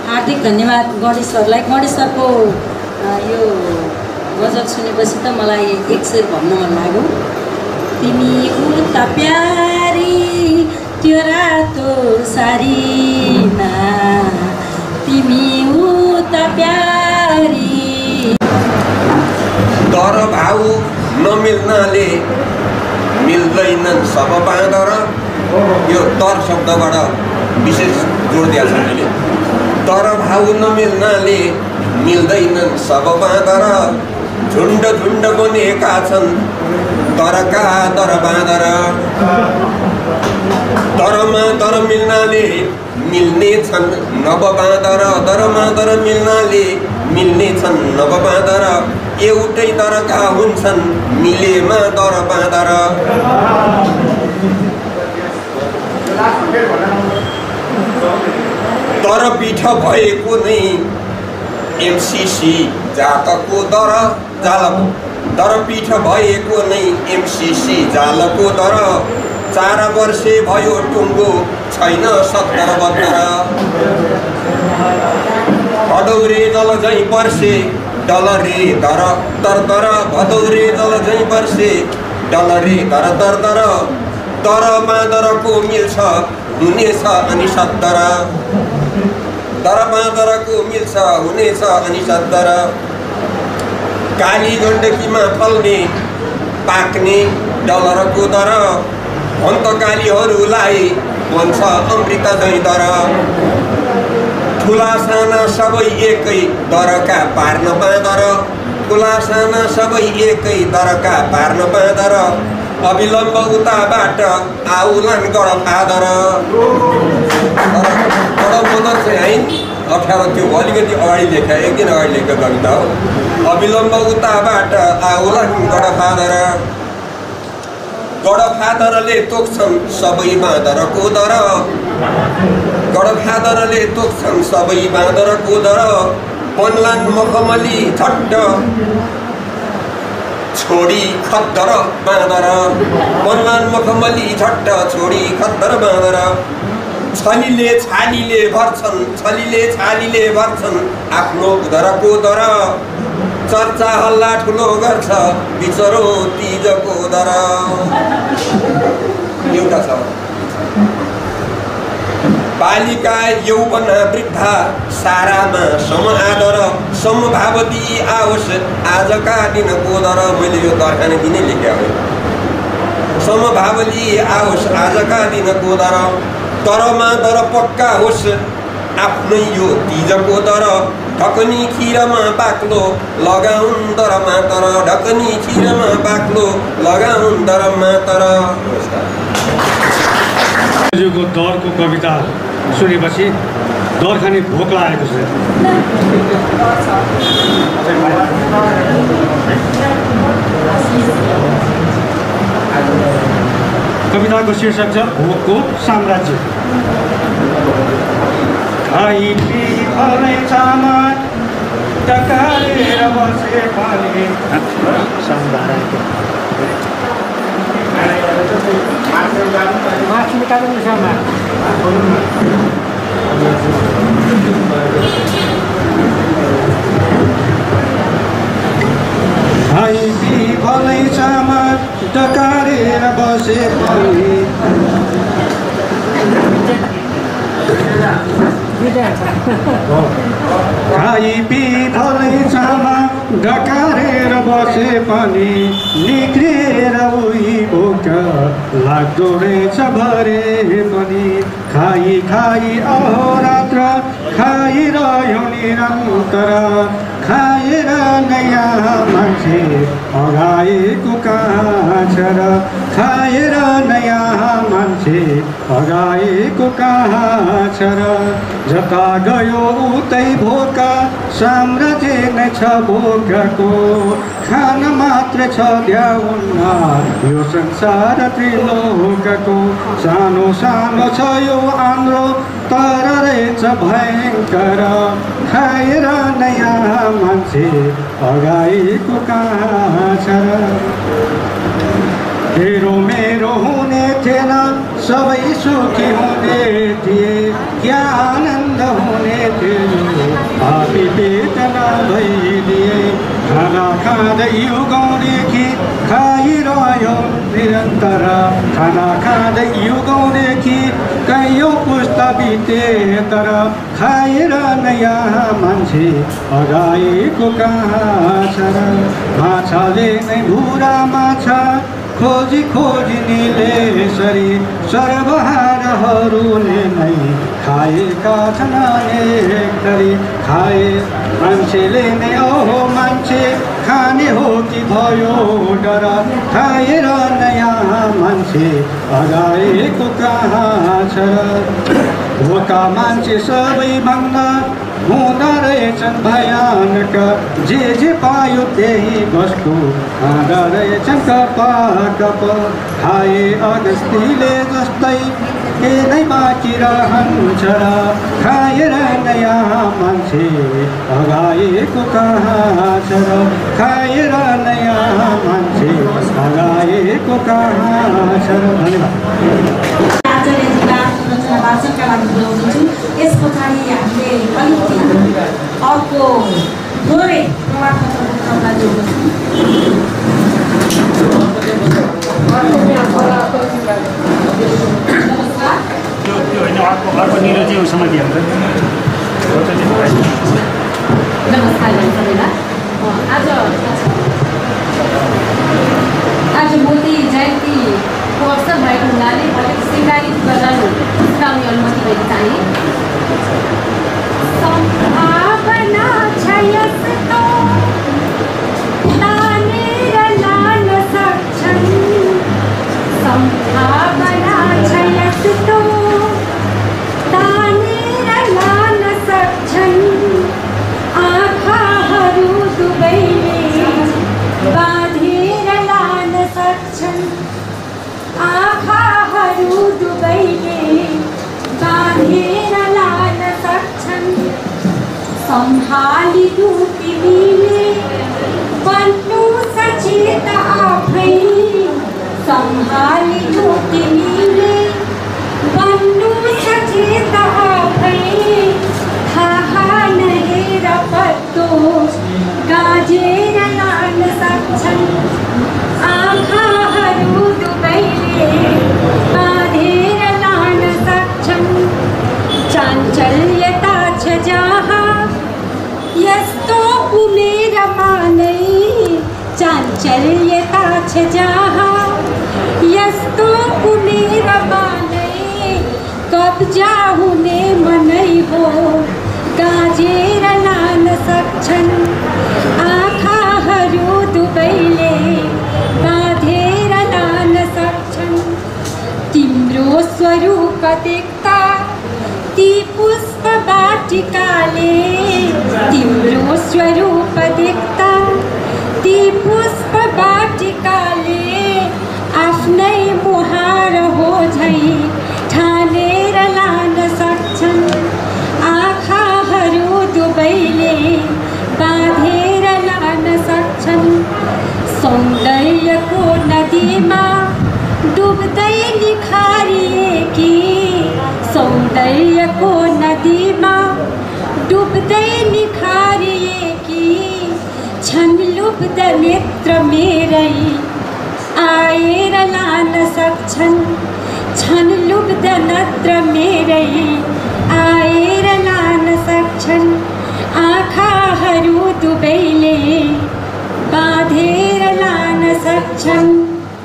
[SPEAKER 1] हार्दिक धन्यवाद गणेश सरलाई। गणेश सरको यो गजल सुनेपछि त मलाई एक शेर भन्न मन लाग्यो। तिमी उता प्यारी त्यो रातो सारीमा, तिमी उता प्यारी।
[SPEAKER 11] तर भाउ नमिल्नाले मिल्दैनन् सब बाँदर। यो तर शब्दबाट विशेष जोड दिएको छ मैले। तर भाउ नमिल्नाले मिल्दैनन् सब बाँदर, झुन्ड झुन्ड बनेका छन् तरका दर बाँदर। दरमा दर मिल्नाले मिल्ने छन् नव बाँदर, दरमा दर मिल्नाले मिल्ने छन् नव बाँदर। एउटै दरका हुन्छन् मिलेमा दर बाँदर। तर पीठ भएको नै एमसीसी जातको दर जालको, तर पीठ भएको नै एमसीसी जालको दर। 4 वर्षे भयो टुङ्गो छैन 70-72 भदौरे जल झै पर्से डलरे दर तर भदौरे जल झै पर्से डलरे तर तर बाँदरको मिल्छ हुनेछ अनि 70 तर बाँदरको मिल्छ हुनेछ अनि 70 काली गण्डकीमा फल्ने पाक्ने डलरको दर हन्तकालीहरूलाई भन्छ अमृत झै दर ठुला साना सबै एकै दरका पार्न बाँदर ठुला साना सबै एकै दरका पार्न बाँदर अविलम्ब उताबाट आउलान् गडफादर गडफादर चाहिँ है 18 त्यो अलिकति अगाडि लेखा एक दिन अगाडि लेखेको कविता हो अविलम्ब उताबाट आउलान् गडफादरले तोक्छन् सबै बाँदरको दर गडफादरले तोक्छन् सबै बाँदरको दर बन्लान् मखमली झट्ट छोडी खद्दर बाँदर बन्लान् मखमली झट्ट छोडी खद्दर बाँदर छलीले छालीले भर्छन् आफ्नो उदरको दर चर्चा हल्ला ठुलो गर्छ बिचरो तिजको दर एउटा छ बालिका यौवना वृद्धा सारामा समआदर समभावती आओस् आजका दिनको दर मैले यो दरखाने दिनै लेखेँ हो समभावली आओस् आजका दिनको दर दरमा दर पक्का होस् आफ्नै यो तिजको दर ढकनी खिरमा बाक्लो लगाउन् दरमा तर ढकनी खिरमा बाक्लो लगाउन् दरमा तर
[SPEAKER 12] दरको कविता सुनेपछि दर खाने भोक लागेको छ कविताको शीर्षक छ भोकको साम्राज्य खाइ पिई फलै चामा टकारेर बसे पनि खाइ पिई फलै चामा टकारेर बसे पनि खाइ पिई फलै चामा डकारेर बसे पनि निक्रिएर उही भोक लाग्दो रहेछ भरे पनि खाइ अहोरात्र खाइरह्यो निरन्तर खाएर नयाँ मान्छे अगाएको कहाँ छ र खाएर नयाँ मान्छे अगाएको कहाँ छ र जता गयो उतै भोका साम्राज्य नै छ भोकको खान मात्र छ ध्याउन्न यो संसार त्रिलोकको सानो सानो छ यो आन्द्रो तर रहेछ भयङ्कर खाएर नयाँ मान्छे अगाएको कहाँ छ तेरो मेरो हुने थिएन सबै सुखी हुने थिए क्या आनन्द हुने थियो पापी पेट नभइदिए खाना खाँदै युगौँदेखि खाइरह्यो निरन्तर खाना खाँदै युगौँदेखि कैयौँ पुस्ता बिते तर खाएर नयाँ मान्छे अगाएको कहाँ छ माछाले नै भुरा माछा खोजी निलेसरी सर्वहारहरूले नै खाएका छन् अनेकरी खाए मान्छेले नै ओहो मान्छे खाने हो कि भयो डर खाएर नयाँ मान्छे अगाएको कहाँ छ भोका मान्छे सबैभन्दा हुँदा रहेछन् भयानक जे पायो त्यही वस्तु खाँदा रहेछन् कपाकप खाए अगस्तीले जस्तै के नै बाँकी रहन्छ र खाएर नयाँ मान्छे अगाएको कहाँ छ र खाएर नयाँ मान्छे अगाए
[SPEAKER 13] भनेको कहाँ छ। धन्यवाद।
[SPEAKER 1] आचार्यजीलाई रचना वाचनका लागि बोलाउँदैछु। यस पछाडि हामीले अलिकति अर्को थोरै प्रमाणपत्रलाई जोड्दैछौँ।
[SPEAKER 12] त्यो होइन, अर्को निरजी समाधि हाम्रो
[SPEAKER 2] नमस्कार सबैलाई। आज मोदी जयन्तीको अवसर भएको हुनाले मैले सिंगारित गजल गाउने अनुमति लिन चाहे। सम्भावना छ यस्तो तानेर लान सक्छन्, सम्भावना छ यस्तो तानेर लान सक्छन्, आँखाहरू दुवैले बाँधेर लान सक्छन्, आँखाहरू दुवैले बाँधेर लान सक्छन्। सम्हालिनु तिमीले बन्नु सचेत आफै, सम्हालिनु तिमीले बन्नु सचेत आफै, थाहा नहेर पत्तो गाजेर लान सक्छन्, आँखाहरू दुवैले बाँधेर लान सक्छन्। चाञ्चल्यता छ जहाँ यस्तो उमेरमा नै, चाञ्चल्यता छ जहाँ यस्तो उमेरमा नै, कब्जा हुने मनै हो गाजेर लान सक्छन्, आँखाहरू दुवैले बाँधेर लान सक्छन्। तिम्रो स्वरूप देख्दा ती पुष्प वाटिकाले, तिम्रो स्वरूप देख्दा ती पुष्प वाटिकाले आफ्नै मुहार हो झै ठानेर लान सक्छन्, आँखाहरू दुवैले बाँधेर लान सक्छन्। सौन्दर्यको नदीमा डुब्दै निखारिएकी, सौन्दर्यको नदीमा डुब्दै निखारिएकी, छन् लुब्ध नेत्र मेरै आएर लान सक्छन्, छन् लुब्ध नेत्र मेरै आएर लान सक्छन्, आँखाहरू दुवैले बाँधेर लान सक्छन्।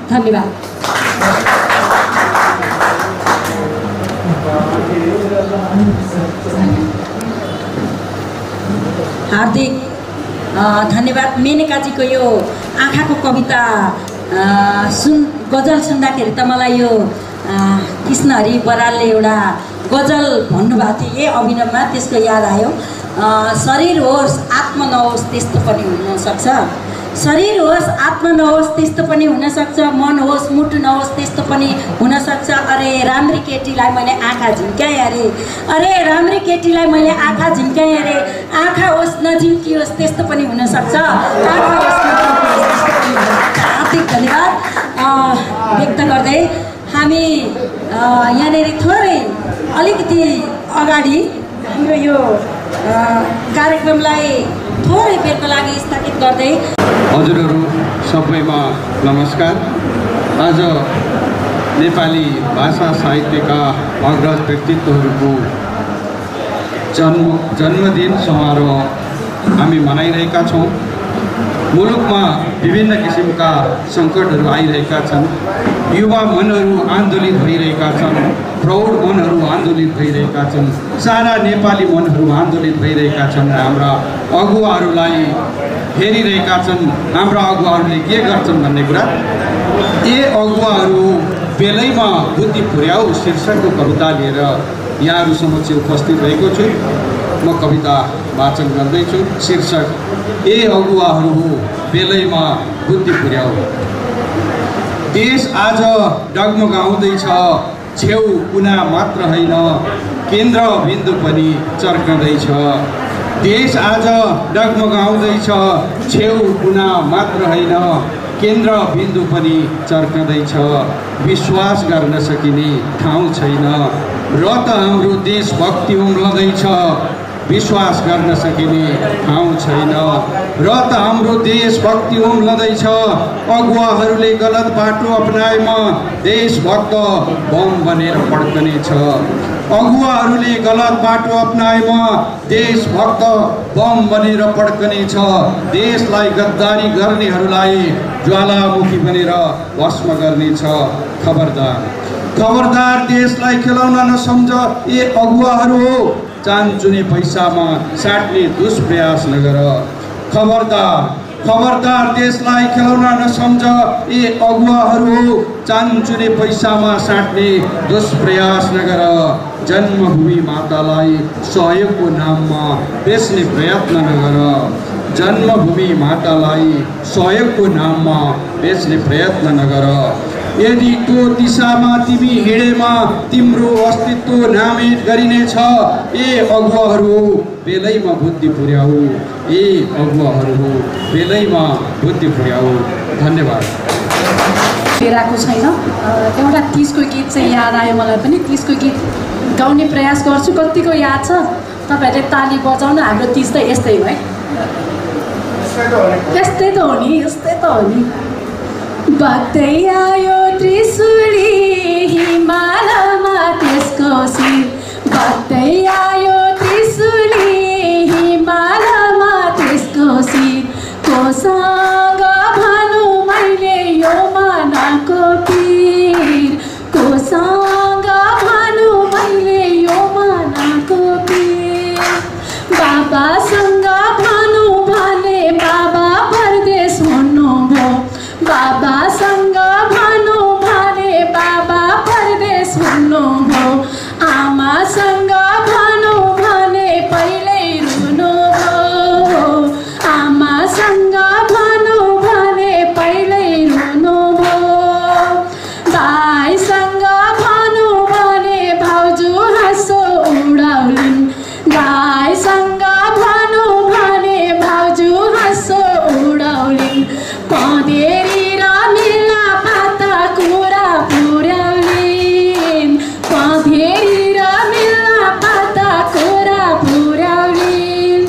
[SPEAKER 2] धन्यवाद।
[SPEAKER 1] हार्दिक धन्यवाद। मेनकाजीको यो आँखाको कविता गजल सुन्दाखेरि त मलाई यो कृष्णहरि बरालले एउटा गजल भन्नुभएको थियो यही अभिनवमा, त्यसको याद आयो। शरीर होस् आत्मा नहोस् त्यस्तो पनि हुनसक्छ, शरीर होस् आत्मा नहोस् त्यस्तो पनि हुनसक्छ, मन होस् मुटु नहोस् त्यस्तो पनि हुनसक्छ। अरे राम्री केटीलाई मैले आँखा झिम्क्याएँ अरे, अरे राम्री केटीलाई मैले आँखा झिम्क्याएँ अरे, आँखा होस् नझिम्कियोस् त्यस्तो पनि हुनसक्छ, आँखा होस् नझिम्कियोस् त्यस्तो पनि हुनसक्छ। हार्दिक धन्यवाद व्यक्त गर्दै हामी यहाँनिर थोरै अलिकति अगाडि हाम्रो यो कार्यक्रमलाई थोरै बेरको लागि स्थगित गर्दै
[SPEAKER 14] हजुरहरू सबैमा नमस्कार। आज नेपाली भाषा साहित्यका अग्रज व्यक्तित्वहरूको जन्मदिन समारोह हामी मनाइरहेका छौँ। मुलुकमा विभिन्न किसिमका सङ्कटहरू आइरहेका छन्, युवा मनहरू आन्दोलित भइरहेका छन्, प्रौढ मनहरू आन्दोलित भइरहेका छन्, सारा नेपाली मनहरू आन्दोलित भइरहेका छन्। हाम्रा अगुवाहरूलाई हेरिरहेका छन्, हाम्रा अगुवाहरूले के गर्छन् भन्ने कुरा। ए अगुवाहरू बेलैमा बुद्धि पुर्याऊ शीर्षकको कविता लिएर यहाँहरू समक्ष उपस्थित भएको छु। म कविता वाचन गर्दैछु। शीर्षक ए अगुवाहरू हो बेलैमा बुद्धि पुर्याऊ। देश आज डगमगाउँदैछ, छेउ कुना मात्र होइन केन्द्र बिन्दु पनि चर्कँदैछ। देश आज डगमगाउँदैछ, छेउ कुना मात्र होइन केन्द्रबिन्दु पनि चर्कँदैछ। विश्वास गर्न सकिने ठाउँ छैन र त हाम्रो देशभक्ति उम्लँदैछ। विश्वास गर्न सकिने ठाउँ छैन र त हाम्रो देशभक्ति उम्लँदैछ। अगुवाहरूले गलत बाटो अपनाएमा देशभक्त बम बनेर पड्कनेछ। अगुवाहरूले गलत बाटो अपनाएमा देशभक्त बम बनेर पड्कनेछ। देशलाई गद्दारी गर्नेहरूलाई ज्वालामुखी बनेर भस्म गर्नेछ। खबरदार, खबरदार, देशलाई खेलाउन नसम्झ ए अगुवाहरू हो। चान्चुने पैसामा साट्ने दुष्प्रयास नगर। खबरदार, खबरदार, देशलाई खेलाउन नसम्झ ए अगुवाहरू हो। चान्चुने पैसामा साट्ने दुष्प्रयास नगर। जन्मभूमि मातालाई सहयोगको नाममा बेच्ने प्रयत्न नगर। जन्मभूमि मातालाई सहयोगको नाममा बेच्ने प्रयत्न नगर। यदि त्यो दिशामा तिमी हिँडेमा तिम्रो अस्तित्व नामित गरिनेछ। ए अगुवाहरू हो, बेलैमा बुद्धि पुर्याऊ। ए अगुवाहरू हो, बेलैमा बुद्धि पुर्याऊ। धन्यवाद।
[SPEAKER 15] लिएको छैन। एउटा 30 को गीत चाहिँ याद आयो मलाई पनि। 30 को गीत गाउने प्रयास गर्छु। कतिको याद छ तपाईँहरूले ताली बजाउन। हाम्रो 30 त यस्तै हो है। यस्तै त हो नि, यस्तै त हो नि। बग्दै आयो त्रिशुली हिमालमा त्यसको शिर। बग्दै आयो त्रिशुली हिमालमा त्यसको शिर। कोसँग भनौँ मैले यो मनको पीर। कोसँग भनौँ मैले यो मनको पीर। बाबासँग भनौँ भने बाबा परदेश हुनुभयो। बाबासँग भनौँ भने बाबा परदेश हुनुभयो। आमासँग भनौँ भने पहिल्यै रुनुभयो। आमासँग भनौँ भने पहिल्यै रुनुभयो। भाइसँग भनौँ भने भाउजू हाँसो उडाउलिन्। भाइसँग भनौँ भने भाउजू हाँसो उडाउलिन्। पँधेरी र मिल्ला पाता कुरा पुर्याउलिन्। पँधेरी र मिल्ला पाता कुरा पुर्याउलिन्।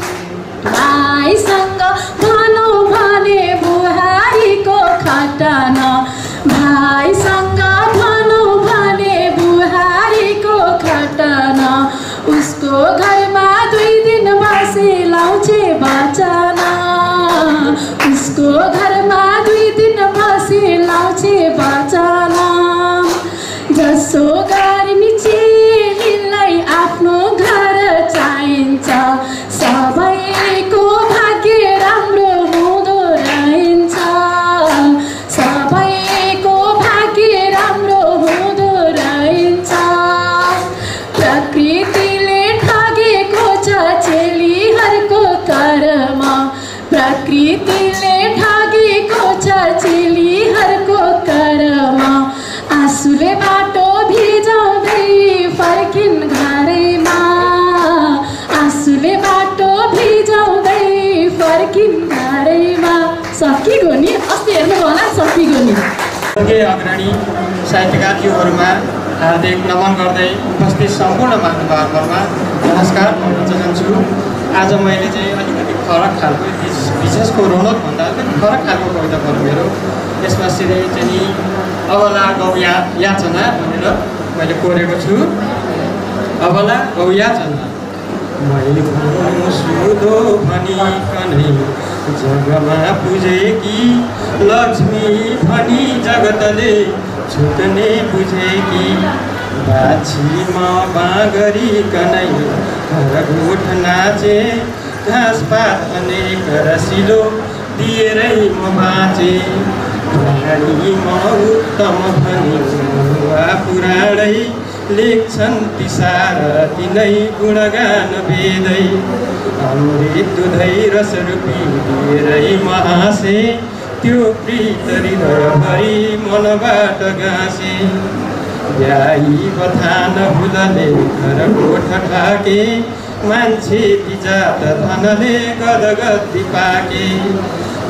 [SPEAKER 15] भाइसँग भनौँ भने बुहारीको खटन। भाइसँग भनौँ भने बुहारीको खटन। उसको घरमा 2 दिन बसी लाउँछे बचन। उसको घरमा 2 दिन बसी लाउँछे बचन। जसो गर्मी चेलीलाई आफ्नो घर चाहिन्छ। सबैको भाग्य राम्रो हुँदो रहन्छ। सबैको भाग्य राम्रो हुँदो रहन्छ। प्रकृतिले ठगेको छ चेलीहरूको कर्म। प्रकृतिले ठगेको छ चेलीहरूको कर्म। आँसुले बाटो भिजाउँदै फर्किन् घरैमा। आँसुले बाटो भिजाउँदै फर्किन् घरैमा। सकिगयो नि, अस्ति हेर्नु होला सकिगयो नि।
[SPEAKER 16] अग्रणी साहित्यकारज्यूहरूमा हार्दिक नमन गर्दै उपस्थित सम्पूर्ण महानुभावहरूमा नमस्कार भन्न चाहन्छु। आज मैले चाहिँ अलिकति फरक खालको विशेषको रोनक भन्दा अलिकति फरक खालको कविता पढ्नु मेरो। यसमा श्री चाहिँ अबला गौ याचना भनेर मैले कोरेको छु। अबला गौ याचना। मैले सुधो भनिकनै जगमा पुजेकी लक्ष्मी भनी जगतले छुट्ने बुझेकी। बाछीमा बाँगरिकनै घरगोठ नाचे। घाँसपात अनेक रसिलो दिएरै म बाँचे। प्राणीमा उत्तम भनी पुराणै लेख्छन् तिसार तिनै गुणगान वेदै। अमृत दुधै रस रूपी दिएरै म हाँसे। त्यो प्रीत हृदयभरि मनबाट गाँसे। ब्याही बथान भुलले घरकोठ ढाके। मान्छे ती जात धनले गदगदी पाके।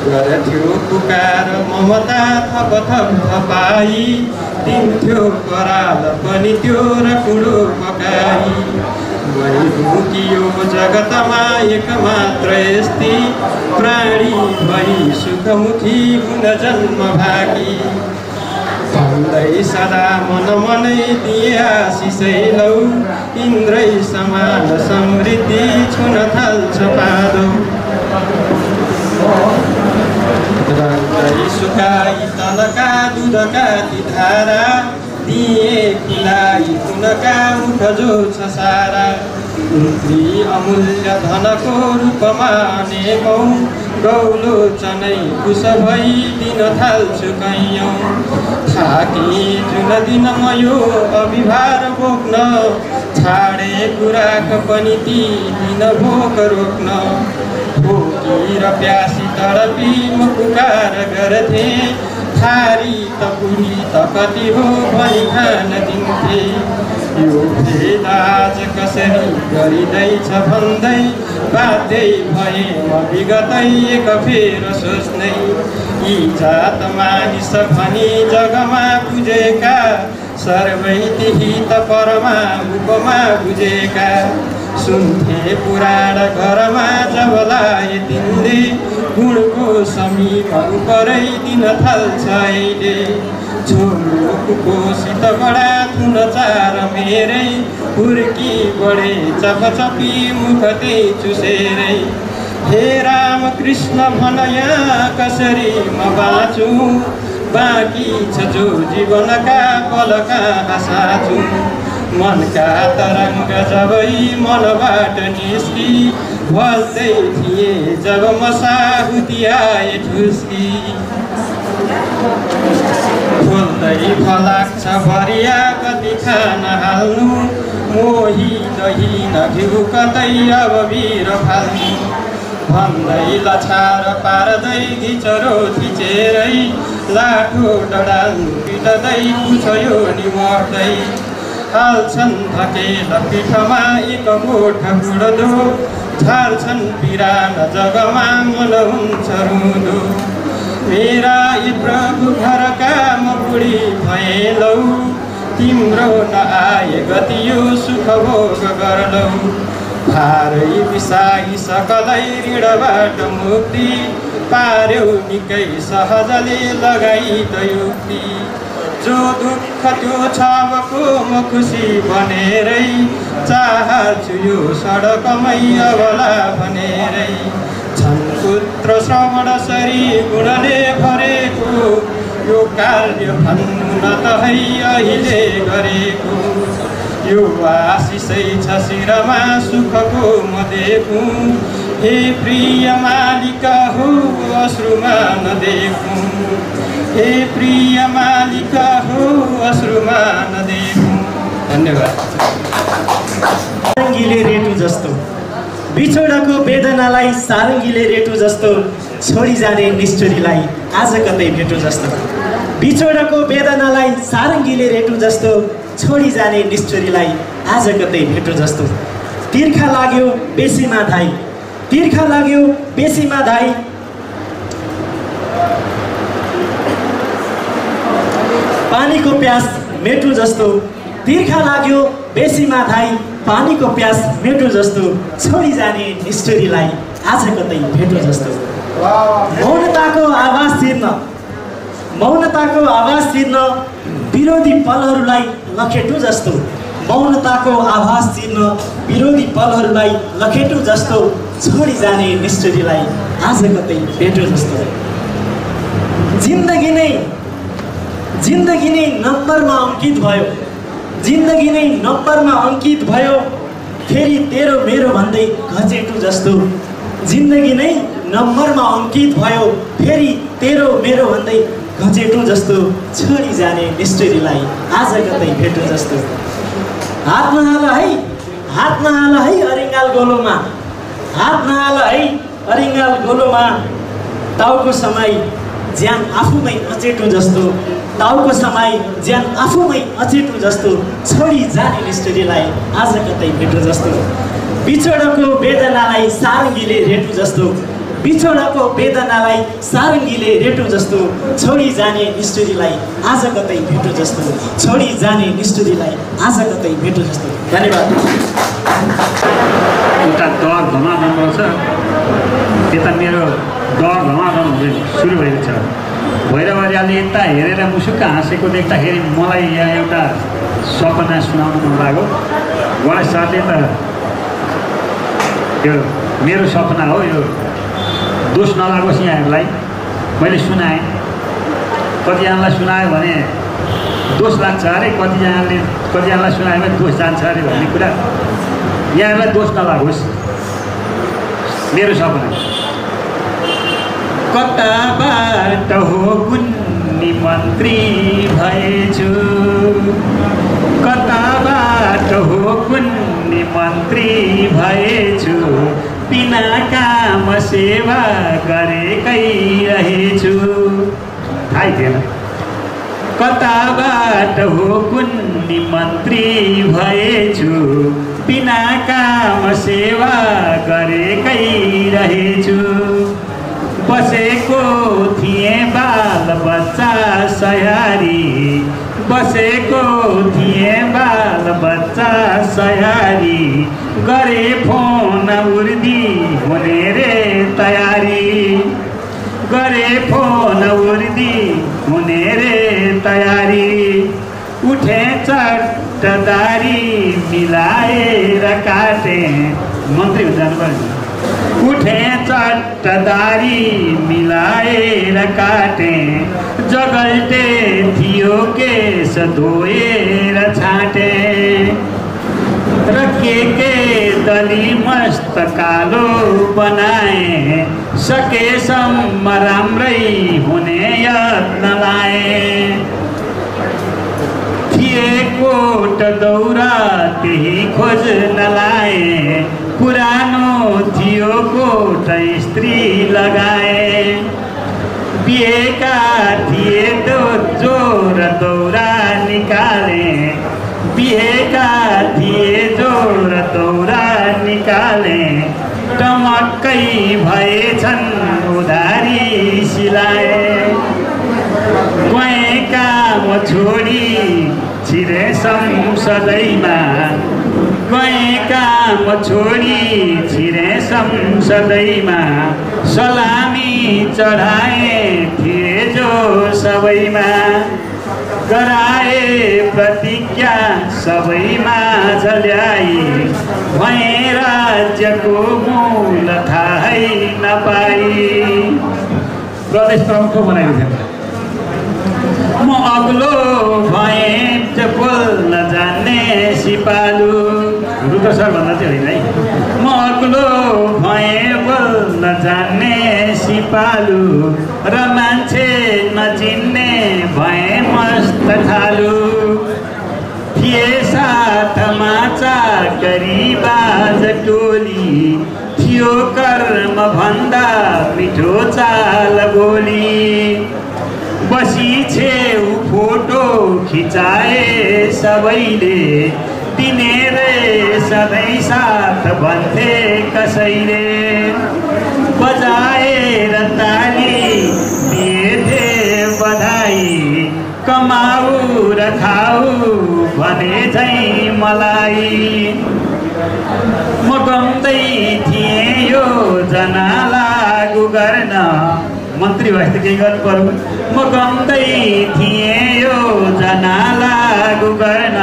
[SPEAKER 16] गर्थ्यो पुकार ममता थप थप थपाई दिन्थ्यो कराल पनि त्यो र कुडो पकाई भइभुकियो जगतमा एकमात्र यस्ती प्राणी भई सुखमुखी हुन जन्म भागी भन्दै सदा मन मनै दिए आशिषै लौ इन्द्रै समान समृद्धि छुन थाल्छ पादो रङ्गै सुकाई तलका दुधका ती धारा दिए खिलाई कुनका मुख जो छ सारा ती अमूल्य धनको रूपमा अनेकौँ गौलो चनै कुश भई दिन थाल्छु कैयौँ थाकी जुन दिन म यो अभिभार बोक्न छाडे कुराक पनि ती दिन भोक रोक्न भोकी र प्यासी तडपी म पुकार गर्थे थारी त पुरी त कति हो भनी खान दिन्थे यो भेद आज कसरी गरिँदैछ भन्दै बाध्यै भए म विगतै एक फेर सोच्नै यी जात मानिस भनी जगमा बुझेका सर्वै त्यही त परमा उपमा बुझेका सुन्थे पुराण घरमा जब लाए तिनले गुणको समीप उपरै दिन थाल्छ अहिले छोरो कुपोषित बडा थुन चार मेरै हुर्की बढे चपचपी मुख त्यही चुसेरै हे राम कृष्ण भन यहाँ कसरी म बाँचु बाँकी छ जो जीवनका पलका साँचु मनका तरङ्ग जबै मनबाट निस्की भल्दै थिए जब म साहुती आए ठुस्की फुल्दै फलाक्छ भरिया कति खान हाल्नु मोही दही नघिउ कतै अब वीर फाल्नु भन्दै लछार पार्दै घिचरो थिचेरै लाठो डडाल्नु पिटदै पुछयो निमर्दै हाल्छन् धकेल पिठमा एक गोठ बुढ्दो छाड्छन् पिरान जगमा मन हुन्छ रुँदो मेरा यी प्रभु घरका म बुढी भएँ लौ तिम्रो नआए गति यो सुख भोग गर्लौ भारै बिसाई सकलै ऋणबाट मुक्ति पार्यौ निकै सहजले लगाई त युक्ति जो दुःख त्यो छावको म खुसी बनेरै चाहन्छु यो सडकमै अबला भनेरै छन् पुत्र श्रवणसरी गुणले भरेको यो कार्य भन्नु न त है अहिले गरेको यो आशिषै छ शिरमा सुखको म देखौँ हे प्रिय मालिक हो अश्रुमा नदेखौँ हे प्रिय मालिक हो अश्रुमा नदेखौँ। धन्यवाद।
[SPEAKER 17] सारङ्गीले रेटु जस्तो बिछोडको वेदनालाई सारङ्गीले रेटु जस्तो छोडी जाने निष्ठुरीलाई आज कतै भेटु जस्तो बिछोडको वेदनालाई सारङ्गीले रेटु जस्तो छोडी जाने निष्ठुरीलाई आज कतै भेटु जस्तो तिर्खा लाग्यो बेसीमा धाई तिर्खा लाग्यो बेसीमा धाई पानीको प्यास मेटु जस्तो तिर्खा लाग्यो बेसीमा धाई पानीको प्यास मेटु जस्तो छोडी जाने निष्ठुरीलाई आज कतै भेटु जस्तो मौनताको आवाज तिर्न विरोधी पलहरूलाई लखेटु जस्तो मौनताको आवाज तिर्न विरोधी पलहरूलाई लखेटु जस्तो छोडी जाने निष्ठुरीलाई आज कतै भेटु जस्तो जिन्दगी नै नम्बरमा अंकित भयो जिन्दगी नै नम्बरमा अंकित भयो फेरि तेरो मेरो भन्दै घचेटु जस्तो जिन्दगी नै नम्बरमा अंकित भयो फेरि तेरो मेरो भन्दै घचेटु जस्तो छोडी जाने निष्ठुरीलाई आज कतै भेटु जस्तो हात नहाल है अरिङ्गाल गोलोमा हात नहाल है अरिङ्गाल गोलोमा टाउको समय ज्यान आफूमै अचेटु जस्तो टाउको समय ज्यान आफूमै अचेटु जस्तो छोडी जाने निष्ठुरीलाई आज कतै भेटु जस्तो बिछोडको वेदनालाई सारङ्गीले रेटु जस्तो बिछोडाको वेदनालाई सारङ्गीले रेटो जस्तो छोडी जाने निष्ठुरीलाई आज कतै भेटो जस्तो छोडी जाने निष्ठुरीलाई आज कतै भेटो जस्तो। धन्यवाद।
[SPEAKER 12] एउटा डर धमाधम गर्छ, यता मेरो डर धमाधम सुरु भएको छ। भैरवरियाले यता हेरेर मुसुक्क हाँसेको देख्दाखेरि मलाई यहाँ एउटा सपना सुनाउनु मन लाग्यो। उहाँ सरले त यो मेरो सपना हो, यो दोष नलागोस् यहाँहरूलाई, मैले सुनाएँ। कतिजनालाई सुनायो भने दोष लाग्छ अरे, कतिजनालाई सुनायो भने दोष जान्छ अरे भन्ने कुरा यहाँहरूलाई दोष नलागोस्। मेरो सपना कताबाट हो कुन्नी मन्त्री भएछु, कताबाट हो कुन्नी मन्त्री भएछु, बिना काम सेवा गरेकै रहेछु। थाहै थिएन। कताबाट हो कुन्नी मन्त्री भएछु, बिना काम सेवा गरेकै रहेछु। बसेको थिएँ बाल बच्चा सयारी, बसेको थिएँ बाल बच्चा सयारी, गरे फोन उर्दी हुने रे तयारी, गरे फोन उर्दी हुने रे तयारी। उठे चट्टदारी मिलाएर काटे, मन्त्री जानुपर्छ। उठे चट्टदारी मिलाएर काटे, जगल्टे थियो केस धोएर छाटे, र के दली मस्त कालो बनाए, सकेसम्म राम्रै हुने यत्न लाए। थिए कोट दौरा त्यही खोज्न लाए, पुरानो थियो कोट स्त्री लगाए। बिहेका थिए तो जोर दौरा निकाले, बिहेका थिए जोर दौरा निकाले, टमक्कै भएछन् उधारी सिलाए। गए काम छोडी छिरे संसदैमा, गए काम छोडी छिरे संसदैमा, सलामी चढाए थिए जो सबैमा। गराए प्रतिज्ञा सबैमा झल्याई, भए राज्यको मूल थाहै नपाई। प्रदेश प्रमुख बनाएको थियो। म अग्लो भएँ बोल्न जान्ने सिपालु, रुद्र सर भन्दा चाहिँ होइन है। म अग्लो भएँ बोल्न जान्ने सिपालु, र मान्छे नचिन्ने भएँ मस्त खालु। थिए साथमा चाकरी बाज टोली, थियो कर्म भन्दा मिठो चाल बोली। बसी छेउ फोटो खिचाए सबैले, तिनीहरूले सधैँ साथ भन्थे कसैले। बजाएर ताली दिएथे बधाई, कमाऊ र खाऊ भने झैँ मलाई। म गम्दै थिएँ यो जना लागु गर्न, मन्त्री भए त केही गर्नु पर्यो। म गम्दै थिएँ यो जना लागु गर्न,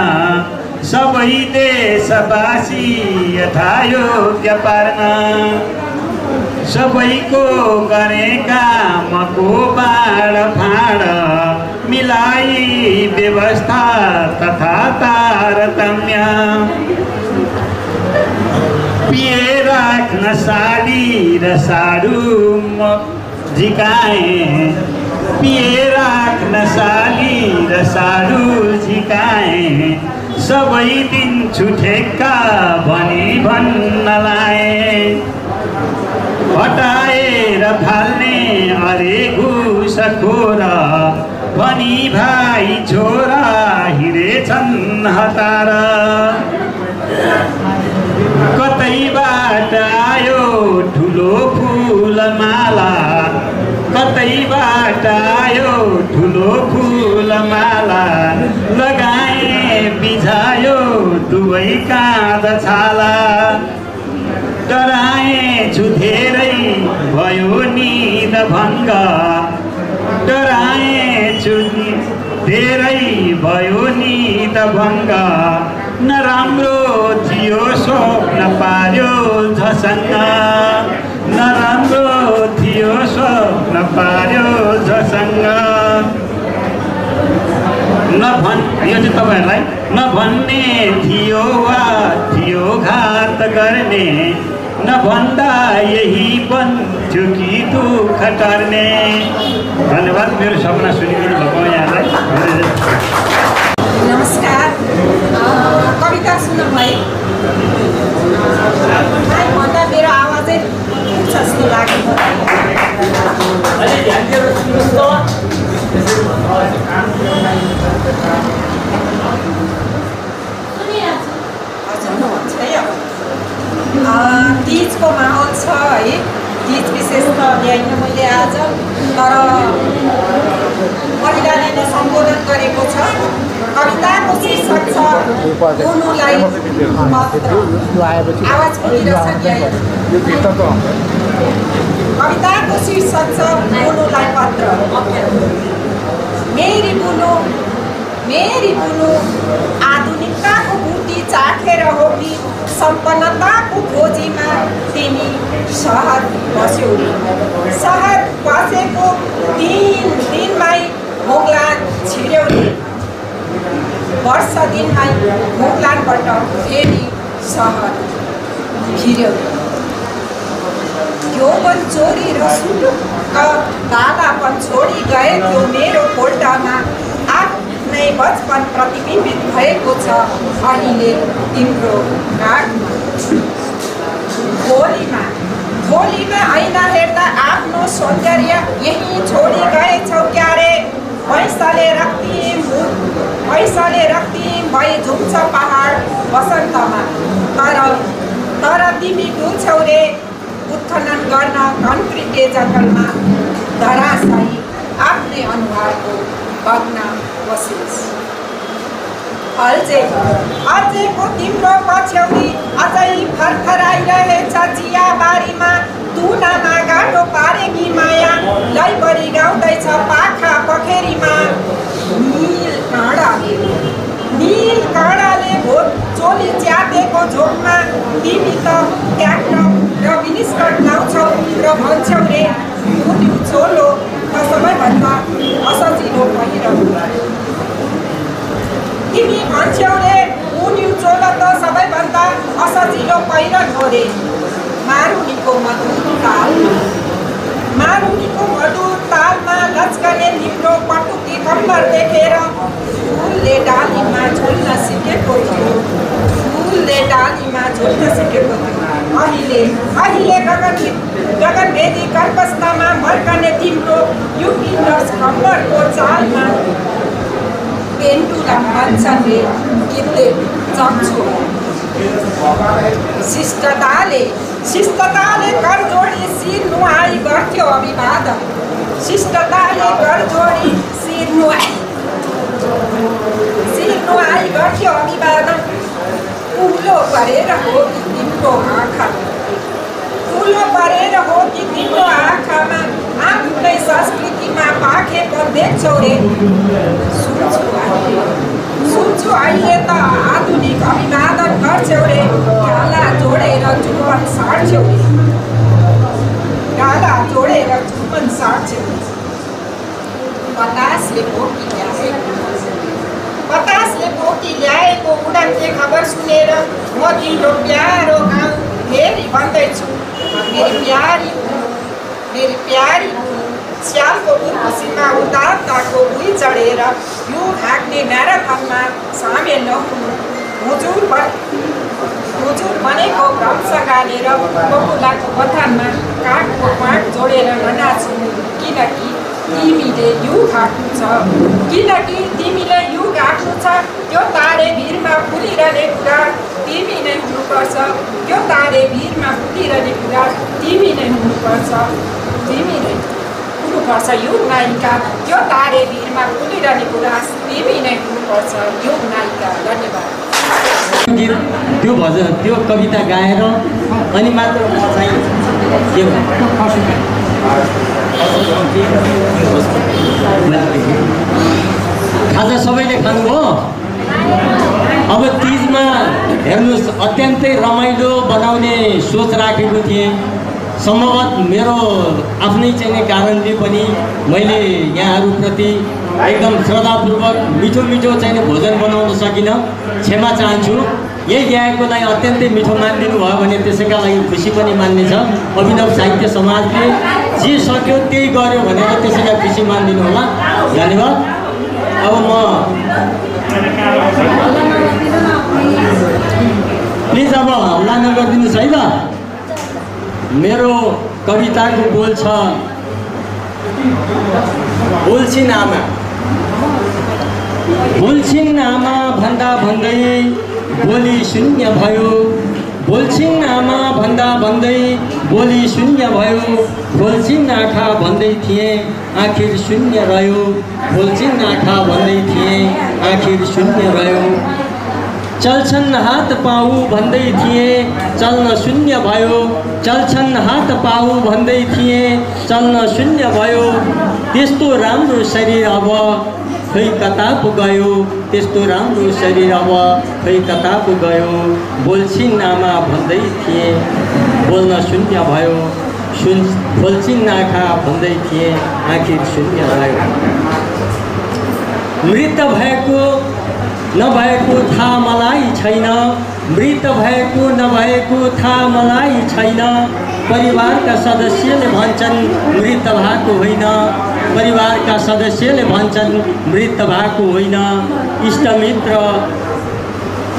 [SPEAKER 12] सबै देशवासी यथा योग्य पार्न। सबैको गरे कामको बाँडफाँड, मिलाई व्यवस्था तथा तारतम्य। पिए राख्न साडी र साडु म झिकाएँ, पिए राख्न साली र साडु झिकाएँ। सबै दिन्छु ठेक्का भनी भन्न लाए, हटाएर फाल्ने अरे घुसखोर भनी भाइ छोरा हिँडेछन् हतार। कतैबाट आयो ठुलो फुल फुलमाला कतैबाट आयो ठुलो फुलमाला लगाए बिझायो दुवै काँध छाला डराए छु धेरै भयो निद भङ्ग डराए छु धेरै भयो निद भङ्ग नराम्रो थियो स्वप्न पार्यो झसङ्ग नराम्रो थियो स्वप्न पार्यो झसङ्ग नभन् यो चाहिँ तपाईँहरूलाई नभन्ने थियो वा थियो घात गर्ने नभन्दा यही बन्थ्यो कि दुःख टर्ने। धन्यवाद। मेरो सपना सुनिदिनु भएको यहाँलाई
[SPEAKER 18] नमस्कार। कविता सुन्नुभयो भन्दा मेरो आवाजै पुग्छ जस्तो लाग्यो। तीजको माहौल छ है। तीज विशेष त ल्याइन मैले आज, तर महिलाले नै सम्बोधन गरेको छ। कविताको शीर्षक छ उनुलाई पत्र। आवाज पुगिरहेछ नि? कविताको शीर्षक छ उनुलाई पत्र। मेरी बुनु आधुनिकताको बुटी चाखेर हो कि सम्पन्नताको खोजीमा तिमी सहर बस्यौ। सहर बसेको दिनमै मुगलान छिर्यौ। वर्ष दिनमै मुगलानबाट फेरि सहर फिर्यौ। यौवन चोरी र सुटुक्क दालापन छोडी गएको मेरो फोल्डामा आफ्नै बचपन प्रतिबिम्बित भएको छ अहिले तिम्रो काखमा। भोलिमा ऐना हेर्दा आफ्नो सौन्दर्य यही छोडी गएछौ क्यारे। पैसाले रक्तिम भई झुम्छ पहाड वसन्तमा। तर तिमी डुल्छौ रे उत्खनन गर्न कन्क्रिटको जङ्गलमा। धराशायी आफ्नै अनुहारको भग्न बसिस। अझैको तिम्रो पछ्यौरी अझै फरफराइरहेछ चियाबारीमा। तुनामा गाडो पारेकी माया लैबरी गाउँदैछ पाखा पखेरीमा। नील काँडाले भोट चोली च्यातेको झोकमा तिमी त ट्याक्टर र मिनिस्कर्ट लाउँछौ र भन्छौ रे उनी चोलो त सबैभन्दा असजिलो पहिरन। तिमी भन्छौ रे उनी चोलो त सबैभन्दा असजिलो पहिरन हो रे। मारुनीको मधुर तालमा लचकने तिम्रो पटुकी कम्मर देखेर फुलले डालीमा झुल्न सिकेको थियो। अहिले गगनभेदी कर्कस्तमा मर्कने तिम्रो युक्लिनस कम्मरको चालमा पेन्टुलम भन्छन् रे गीतले चम्छु। शिष्टताले कर जोडी शिर नुहाई गर्थ्यो अभिवादन। शिष्टताले कर जोडी शिर नुहाई गर्थ्यो अभिवादन। उलो परेर हो कि तिम्रो आँखामा आफ्नै संस्कृतिमा पाखेपन देख्छौ रे। सुन्छु अहिले त आधुनिक अभिवादन गर्छौ रे। गाला जोडेर झुम्पन साट्छौ। बतासले पोकी ल्याएको उडानले खबर सुनेर म तिम्रो प्यारो गाउँ फेरि भन्दैछु। मेरी प्यारी स्यालको बुर्कुसीमा उदारताको भुइँ चढेर यो हाँक्ने म्याराथनमा सामेल नहुनु। हुजुर भनेको भ्रंश गालेर बकुलाको बथानमा काठको पाट जोडेर ननाच्नु। किनकि तिमीले युग हाँक्नु छ। त्यो तारे भिरमा फुलिरहने कुरा तिमी नै हुनुपर्छ। त्यो तारे भिरमा फुलिरहने कुरा तिमी नै हुनुपर्छ। तिमी नै हुनुपर्छ युग नायिका। त्यो तारे भिरमा फुलिरहने कुरा तिमी नै हुनुपर्छ युग नायिका। धन्यवाद।
[SPEAKER 8] त्यो भजन त्यो कविता गाएर अनि मात्र म चाहिँ के खाजा सबैले खानुभयो। अब तिजमा हेर्नुहोस् अत्यन्तै रमाइलो बनाउने सोच राखेको थिएँ। सम्भवतः मेरो आफ्नै चाहिने कारणले पनि मैले यहाँहरूप्रति एकदम श्रद्धापूर्वक मिठो मिठो चाहिने भोजन बनाउन सकिनँ, क्षमा चाहन्छु। यही ल्याएकोलाई अत्यन्तै मिठो मानिदिनु भयो भने त्यसैका लागि खुसी पनि मान्ने छ। अभिनव साहित्य समाजले जे सक्यो त्यही गर्यो भनेर त्यसैका खुसी मानिदिनु होला। धन्यवाद। अब म प्लिज अब हल्ला नगरिदिनुहोस् है त। मेरो कविताको बोल छ बोल्छिन् आमा। बोल्छिन् आमा भन्दा भन्दै बोली शून्य भयो। बोल्छिन् आमा भन्दा भन्दै बोली शून्य भयो। बोल्छिन् आँखा भन्दै थिएँ आखिर शून्य रह्यो। बोल्छिन् आँखा भन्दै थिएँ आखिर शून्य रह्यो। चल्छन् हात पाउ भन्दै थिएँ चल्न शून्य भयो। चल्छन् हात पाउ भन्दै थिएँ चल्न शून्य भयो। त्यस्तो राम्रो शरीर अब खै कता पो गयो। त्यस्तो राम्रो शरीर अब खै कता पो गयो। बोल्छिन् आमा भन्दै थिएँ बोल्न शून्य भयो। बोल्छिन् आँखा भन्दै थिएँ आखिर शून्य रह्यो। मृत भएको नभएको थाहा मलाई छैन। मृत भएको नभएको थाहा मलाई छैन। परिवारका सदस्यले भन्छन् मृत भएको होइन। परिवारका सदस्यले भन्छन् मृत भएको होइन।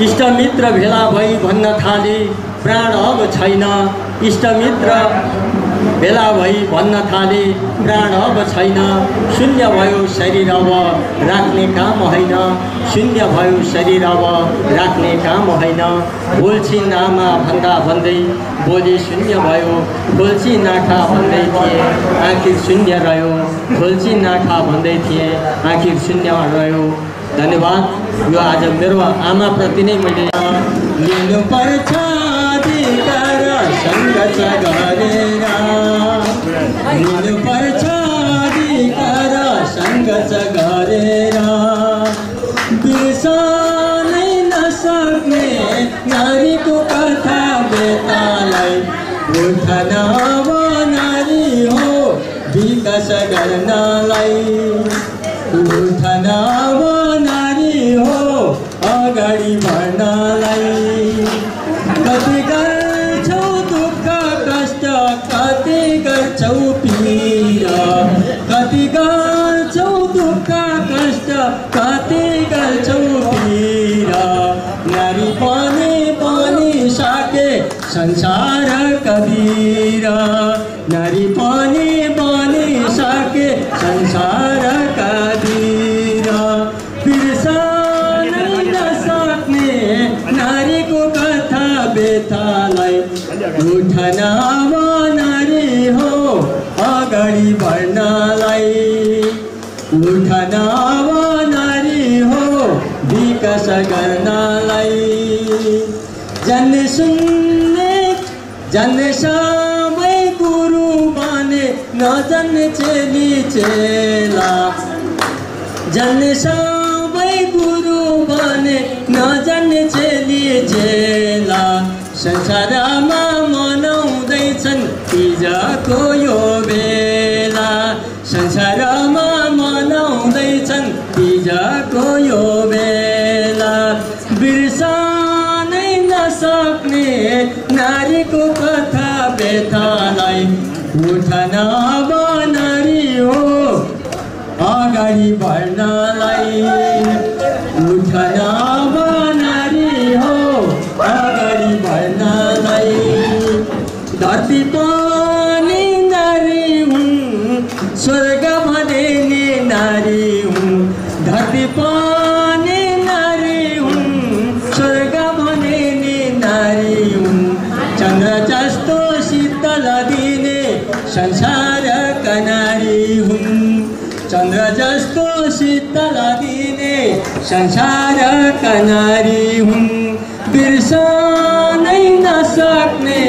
[SPEAKER 8] इष्टमित्र भेला भई भन्न थाले प्राण अब छैन। इष्टमित्र भेला भई भन्न थाले प्राण अब छैन। शून्य भयो शरीर अब राख्ने काम होइन। शून्य भयो शरीर अब राख्ने काम होइन। बोल्छिन् आमा भन्दा भन्दै बोली शून्य भयो। बोल्छिन् आँखा भन्दै थिएँ आखिर शून्य रह्यो। बोल्छिन् आँखा भन्दै थिएँ आखिर शून्य रह्यो। धन्यवाद। यो आज मेरो आमाप्रति नै मैले लिनुपर्छ अधिकार सङ्घर्ष गरेर। लिनुपर्छ अधिकार सङ्घर्ष गरेर। बिर्सनै नसक्ने नारीको कथा बेतालाई उठन अब नारी हो विकास गर्नलाई। उठन अब नारी हो अगाडि बढ्नलाई। कति गर्छौ दुःख कष्ट कति गर्छौ पीड। कति गर्छौ दुःख कष्ट कति गर्छौ पीड। नारी पनि सके संसार कबीर। नारी पनि सके संसार कबीर। बिर्सनै नसक्ने नारीको कथा बेतालाई उठन अब नारी हो अगाडि बढ्नलाई। उठन अब नारी हो विकास गर्नलाई। जान्ने सुन्ने जान्ने सबै गुरु बने नजान्ने चेली चेला। जान्ने सबै गुरु बने नजान्ने चेली चेला। संसारमा मनाउँदैछन् तिजको यो बेला। संसारमा मनाउँदैछन् तिजको यो बेला। बिर्सनै नसक्ने नारीको कथा बेतालाई उठन अब नारी हो अगाडि बढ्नलाई। उठन अब नारी हो अगाडि बढ्नलाई। धरती पनि नारी हुन् स्वर्ग भने नि नारी हुन्। धरती पनि नारी
[SPEAKER 10] हुन् चन्द्र जस्तो शीतल दिने संसारका नारी हुन् बिर्सनै नसक्ने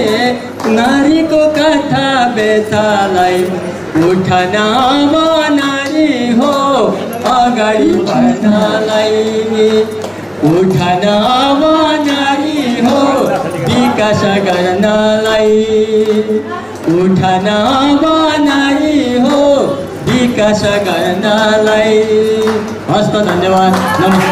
[SPEAKER 10] नारीको कथा व्यथालाई उठन नारी हो अगाडि बढ्नलाई उठन नारी हो विकास गर्नलाई उठन नारी हो विकास गर्नलाई हस्त धन्यवाद नमस्कार।